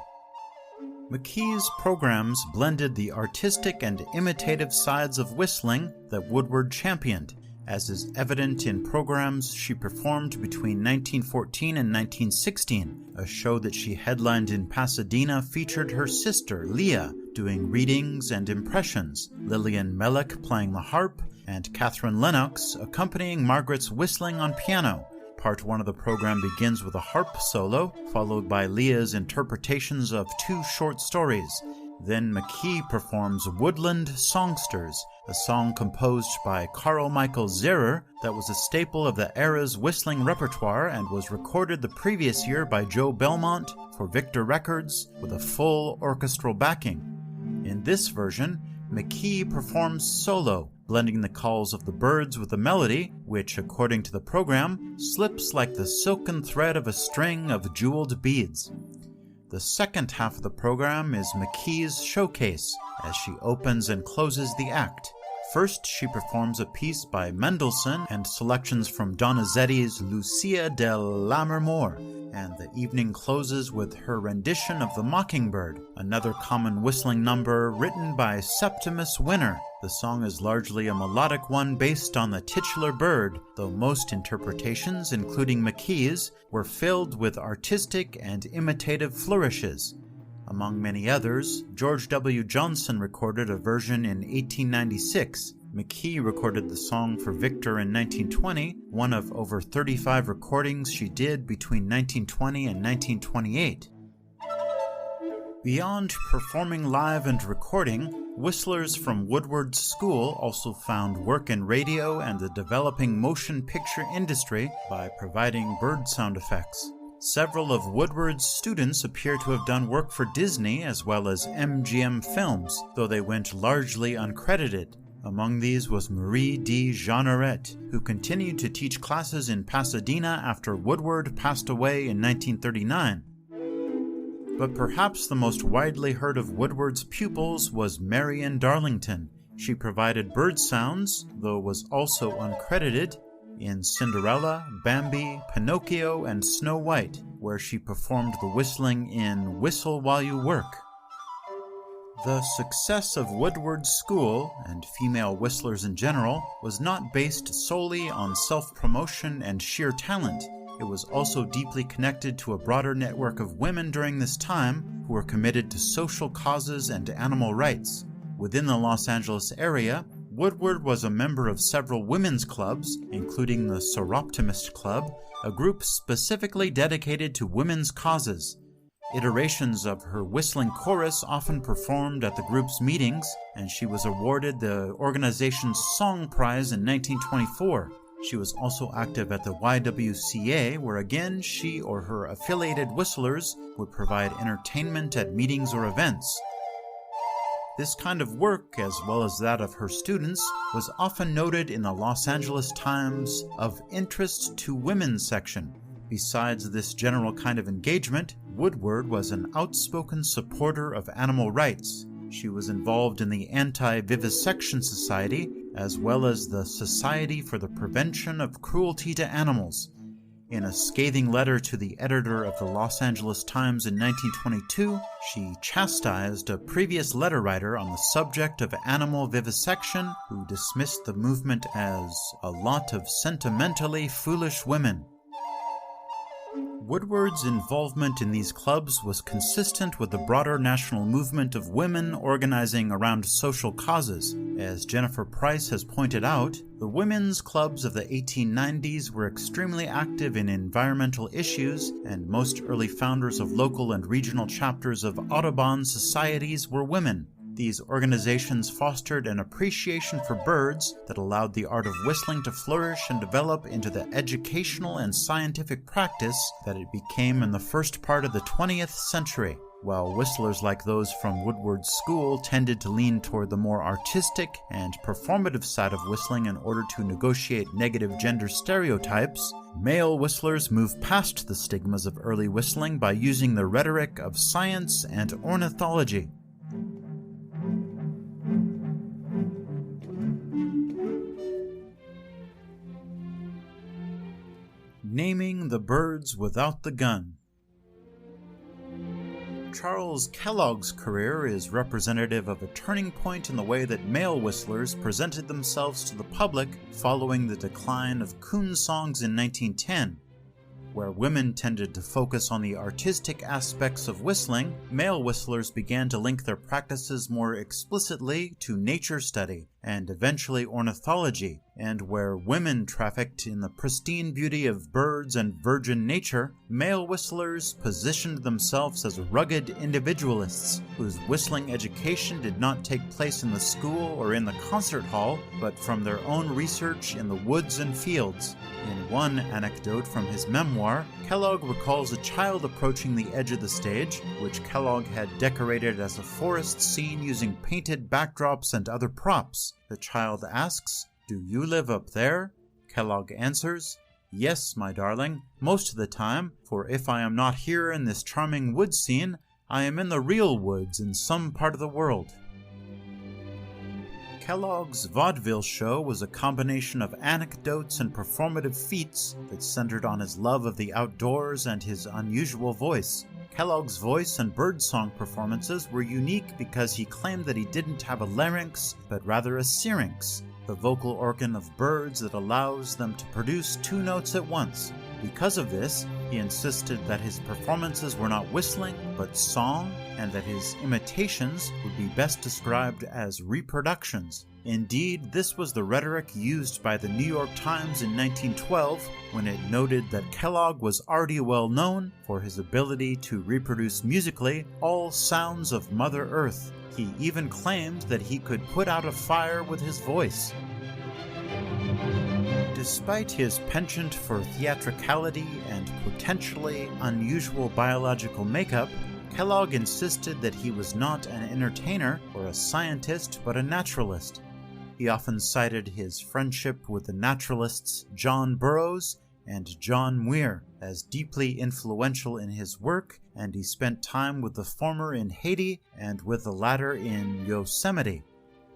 McKee's programs blended the artistic and imitative sides of whistling that Woodward championed, as is evident in programs she performed between 1914 and 1916. A show that she headlined in Pasadena featured her sister, Leah, doing readings and impressions, Lillian Mellick playing the harp, and Catherine Lennox accompanying Margaret's whistling on piano. Part 1 of the program begins with a harp solo, followed by Leah's interpretations of 2 short stories. Then McKee performs Woodland Songsters, a song composed by Carl Michael Zehrer that was a staple of the era's whistling repertoire and was recorded the previous year by Joe Belmont for Victor Records with a full orchestral backing. In this version, McKee performs solo, blending the calls of the birds with the melody, which, according to the program, slips like the silken thread of a string of jeweled beads. The second half of the program is McKee's showcase, as she opens and closes the act. First, she performs a piece by Mendelssohn and selections from Donizetti's Lucia del Lammermoor, and the evening closes with her rendition of The Mockingbird, another common whistling number written by Septimus Winner. The song is largely a melodic one based on the titular bird, though most interpretations, including McKee's, were filled with artistic and imitative flourishes. Among many others, George W. Johnson recorded a version in 1896. McKee recorded the song for Victor in 1920, one of over 35 recordings she did between 1920 and 1928. Beyond performing live and recording, whistlers from Woodward's school also found work in radio and the developing motion picture industry by providing bird sound effects. Several of Woodward's students appear to have done work for Disney as well as MGM Films, though they went largely uncredited. Among these was Marie D. Jeanneret, who continued to teach classes in Pasadena after Woodward passed away in 1939. But perhaps the most widely heard of Woodward's pupils was Marian Darlington. She provided bird sounds, though was also uncredited, in Cinderella, Bambi, Pinocchio, and Snow White, where she performed the whistling in Whistle While You Work. The success of Woodward's school, and female whistlers in general, was not based solely on self-promotion and sheer talent. It was also deeply connected to a broader network of women during this time who were committed to social causes and animal rights. Within the Los Angeles area, Woodward was a member of several women's clubs, including the Soroptimist Club, a group specifically dedicated to women's causes. Iterations of her whistling chorus often performed at the group's meetings, and she was awarded the organization's Song Prize in 1924. She was also active at the YWCA, where again she or her affiliated whistlers would provide entertainment at meetings or events. This kind of work, as well as that of her students, was often noted in the Los Angeles Times of Interest to Women section. Besides this general kind of engagement, Woodward was an outspoken supporter of animal rights. She was involved in the Anti-Vivisection Society, as well as the Society for the Prevention of Cruelty to Animals. In a scathing letter to the editor of the Los Angeles Times in 1922, she chastised a previous letter writer on the subject of animal vivisection, who dismissed the movement as a lot of sentimentally foolish women. Woodward's involvement in these clubs was consistent with the broader national movement of women organizing around social causes. As Jennifer Price has pointed out, the women's clubs of the 1890s were extremely active in environmental issues, and most early founders of local and regional chapters of Audubon societies were women. These organizations fostered an appreciation for birds that allowed the art of whistling to flourish and develop into the educational and scientific practice that it became in the first part of the 20th century. While whistlers like those from Woodward's school tended to lean toward the more artistic and performative side of whistling in order to negotiate negative gender stereotypes, male whistlers moved past the stigmas of early whistling by using the rhetoric of science and ornithology. Naming the birds without the gun. Charles Kellogg's career is representative of a turning point in the way that male whistlers presented themselves to the public following the decline of coon songs in 1910. Where women tended to focus on the artistic aspects of whistling, male whistlers began to link their practices more explicitly to nature study and eventually ornithology, and where women trafficked in the pristine beauty of birds and virgin nature, male whistlers positioned themselves as rugged individualists whose whistling education did not take place in the school or in the concert hall, but from their own research in the woods and fields. In one anecdote from his memoir, Kellogg recalls a child approaching the edge of the stage, which Kellogg had decorated as a forest scene using painted backdrops and other props. The child asks, "Do you live up there?" Kellogg answers, "Yes, my darling, most of the time, for if I am not here in this charming wood scene, I am in the real woods in some part of the world." Kellogg's vaudeville show was a combination of anecdotes and performative feats that centered on his love of the outdoors and his unusual voice. Kellogg's voice and birdsong performances were unique because he claimed that he didn't have a larynx, but rather a syrinx, the vocal organ of birds that allows them to produce two notes at once. Because of this, he insisted that his performances were not whistling, but song, and that his imitations would be best described as reproductions. Indeed, this was the rhetoric used by the New York Times in 1912 when it noted that Kellogg was already well known for his ability to reproduce musically all sounds of Mother Earth. He even claimed that he could put out a fire with his voice. Despite his penchant for theatricality and potentially unusual biological makeup, Kellogg insisted that he was not an entertainer or a scientist, but a naturalist. He often cited his friendship with the naturalists John Burroughs and John Muir as deeply influential in his work, and he spent time with the former in Haiti and with the latter in Yosemite.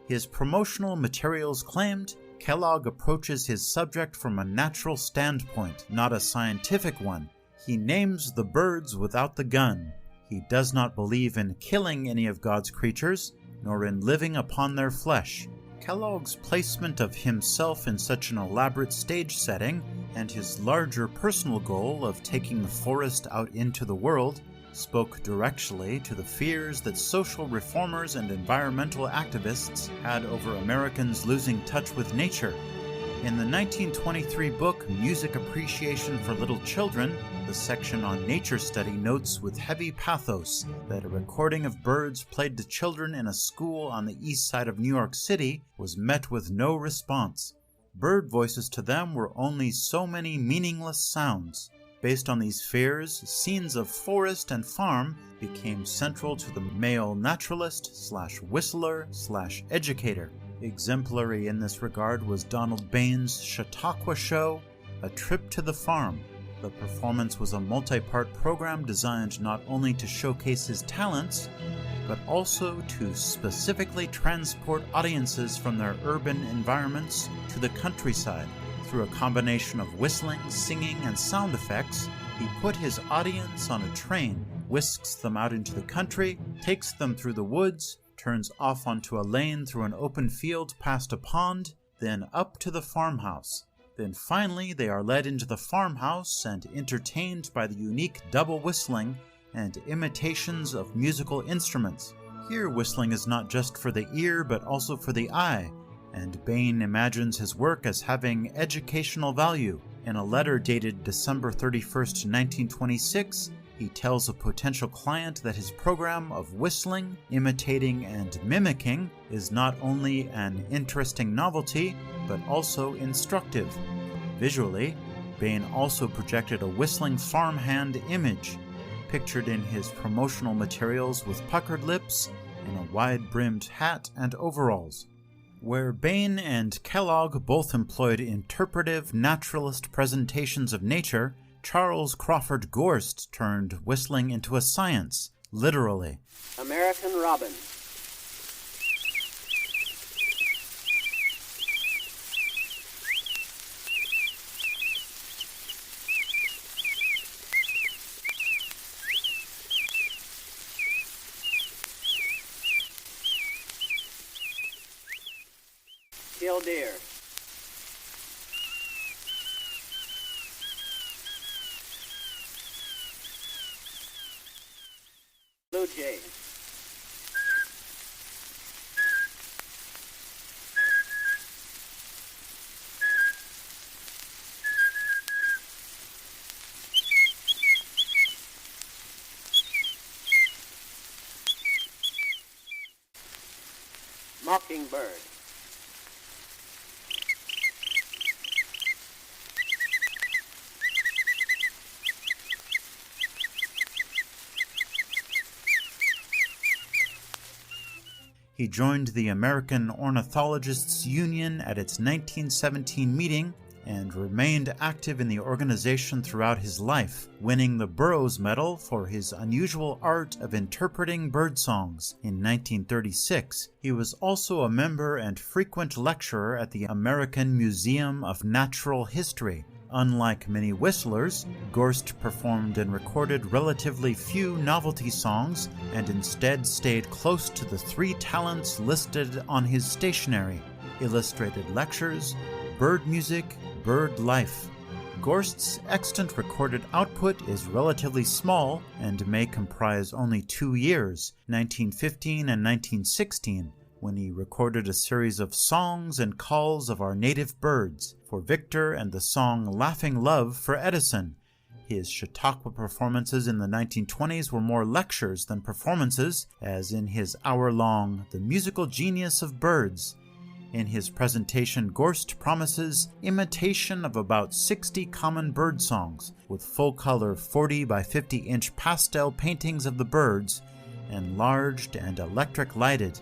His promotional materials claimed Kellogg approaches his subject from a natural standpoint, not a scientific one. He names the birds without the gun. He does not believe in killing any of God's creatures, nor in living upon their flesh. Kellogg's placement of himself in such an elaborate stage setting, and his larger personal goal of taking the forest out into the world, spoke directly to the fears that social reformers and environmental activists had over Americans losing touch with nature. In the 1923 book Music Appreciation for Little Children, the section on nature study notes with heavy pathos that a recording of birds played to children in a school on the east side of New York City was met with no response. Bird voices to them were only so many meaningless sounds. Based on these fears, scenes of forest and farm became central to the male naturalist/whistler/educator. Exemplary in this regard was Donald Bain's Chautauqua Show, A Trip to the Farm. The performance was a multi-part program designed not only to showcase his talents, but also to specifically transport audiences from their urban environments to the countryside. Through a combination of whistling, singing, and sound effects, he put his audience on a train, whisks them out into the country, takes them through the woods, turns off onto a lane through an open field past a pond, then up to the farmhouse. Then finally they are led into the farmhouse and entertained by the unique double whistling and imitations of musical instruments. Here whistling is not just for the ear but also for the eye, and Bain imagines his work as having educational value. In a letter dated December 31st, 1926, he tells a potential client that his program of whistling, imitating, and mimicking is not only an interesting novelty, but also instructive. Visually, Bain also projected a whistling farmhand image, pictured in his promotional materials with puckered lips, in a wide-brimmed hat and overalls. Where Bain and Kellogg both employed interpretive, naturalist presentations of nature, Charles Crawford Gorst turned whistling into a science, literally. American Robin. Killdeer. Blue jay. Mockingbird. He joined the American Ornithologists' Union at its 1917 meeting and remained active in the organization throughout his life, winning the Burroughs Medal for his unusual art of interpreting bird songs in 1936. He was also a member and frequent lecturer at the American Museum of Natural History. Unlike many whistlers, Gorst performed and recorded relatively few novelty songs and instead stayed close to the three talents listed on his stationery: illustrated lectures, bird music, bird life. Gorst's extant recorded output is relatively small and may comprise only 2 years, 1915 and 1916, when he recorded a series of songs and calls of our native birds for Victor and the song Laughing Love for Edison. His Chautauqua performances in the 1920s were more lectures than performances, as in his hour-long The Musical Genius of Birds. In his presentation, Gorst promises imitation of about 60 common bird songs, with full-color 40 by 50-inch pastel paintings of the birds, enlarged and electric-lighted,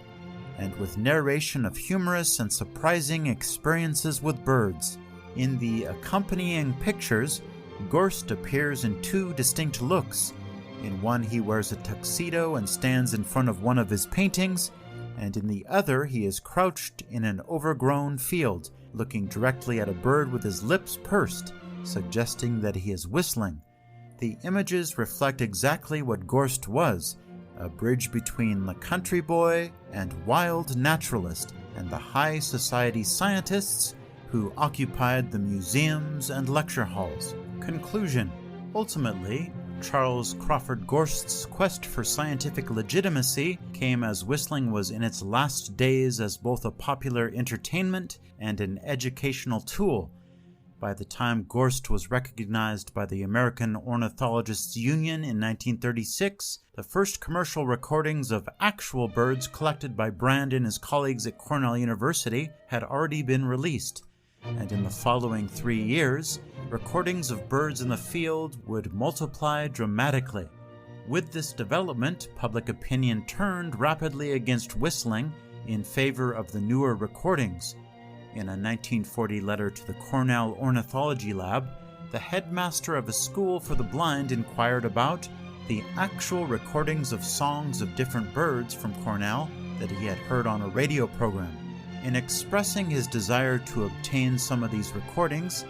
and with narration of humorous and surprising experiences with birds. In the accompanying pictures, Gorst appears in 2 distinct looks. In one he wears a tuxedo and stands in front of one of his paintings, and in the other he is crouched in an overgrown field, looking directly at a bird with his lips pursed, suggesting that he is whistling. The images reflect exactly what Gorst was, a bridge between the country boy and wild naturalist and the high society scientists who occupied the museums and lecture halls. Conclusion. Ultimately, Charles Crawford Gorst's quest for scientific legitimacy came as whistling was in its last days as both a popular entertainment and an educational tool. By the time Gorst was recognized by the American Ornithologists' Union in 1936, the first commercial recordings of actual birds collected by Brand and his colleagues at Cornell University had already been released, and in the following 3 years, recordings of birds in the field would multiply dramatically. With this development, public opinion turned rapidly against whistling in favor of the newer recordings. In a 1940 letter to the Cornell Ornithology Lab, the headmaster of a school for the blind inquired about the actual recordings of songs of different birds from Cornell that he had heard on a radio program. In expressing his desire to obtain some of these recordings,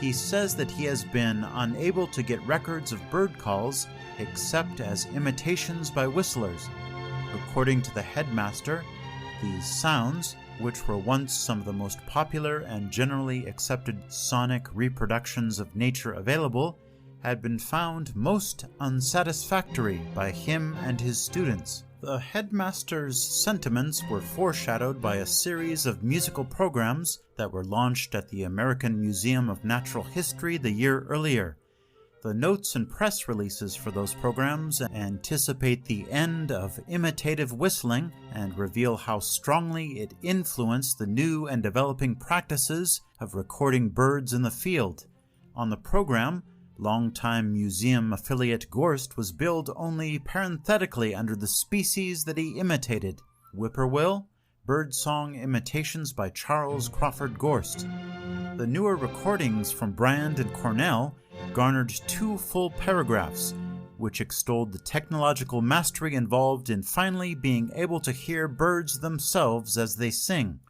he says that he has been unable to get records of bird calls except as imitations by whistlers. According to the headmaster, these sounds, which were once some of the most popular and generally accepted sonic reproductions of nature available, had been found most unsatisfactory by him and his students. The headmaster's sentiments were foreshadowed by a series of musical programs that were launched at the American Museum of Natural History the year earlier. The notes and press releases for those programs anticipate the end of imitative whistling and reveal how strongly it influenced the new and developing practices of recording birds in the field. On the program, longtime museum affiliate Gorst was billed only parenthetically under the species that he imitated: whippoorwill, birdsong imitations by Charles Crawford Gorst. The newer recordings from Brand and Cornell garnered 2 full paragraphs, which extolled the technological mastery involved in finally being able to hear birds themselves as they sing.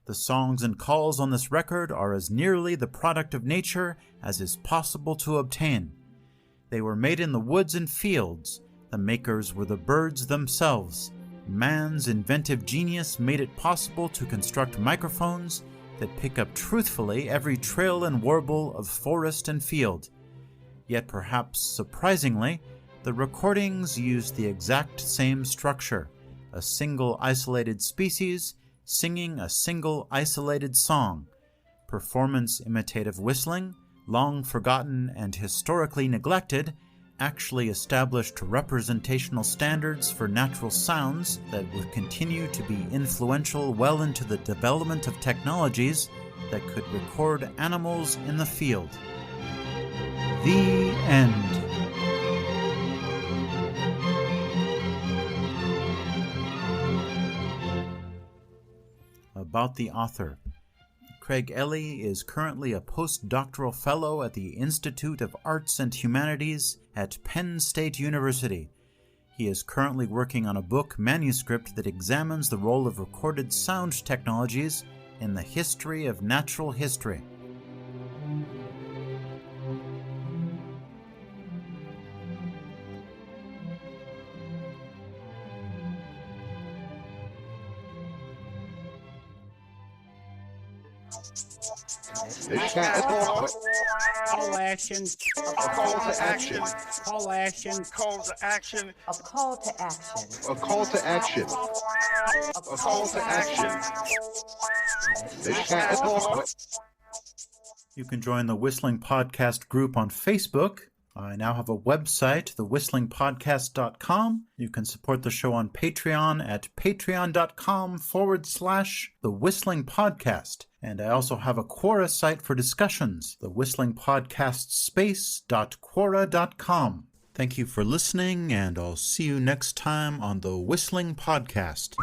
The songs and calls on this record are as nearly the product of nature as is possible to obtain. They were made in the woods and fields. The makers were the birds themselves. Man's inventive genius made it possible to construct microphones that pick up truthfully every trill and warble of forest and field. Yet perhaps surprisingly, the recordings used the exact same structure: a single isolated species singing a single isolated song. Performance imitative whistling, long forgotten and historically neglected, actually established representational standards for natural sounds that would continue to be influential well into the development of technologies that could record animals in the field. The end. About the author. Craig Ellie is currently a postdoctoral fellow at the Institute of Arts and Humanities at Penn State University. He is currently working on a book manuscript that examines the role of recorded sound technologies in the history of natural history. Call action. A call to action. Call action. Call to action. A call to action. A call to action. A call to action. You can join the Whistling Podcast group on Facebook. I now have a website, thewhistlingpodcast.com. You can support the show on Patreon at patreon.com/The Whistling Podcast. And I also have a Quora site for discussions, thewhistlingpodcastspace.quora.com. Thank you for listening, and I'll see you next time on the Whistling Podcast.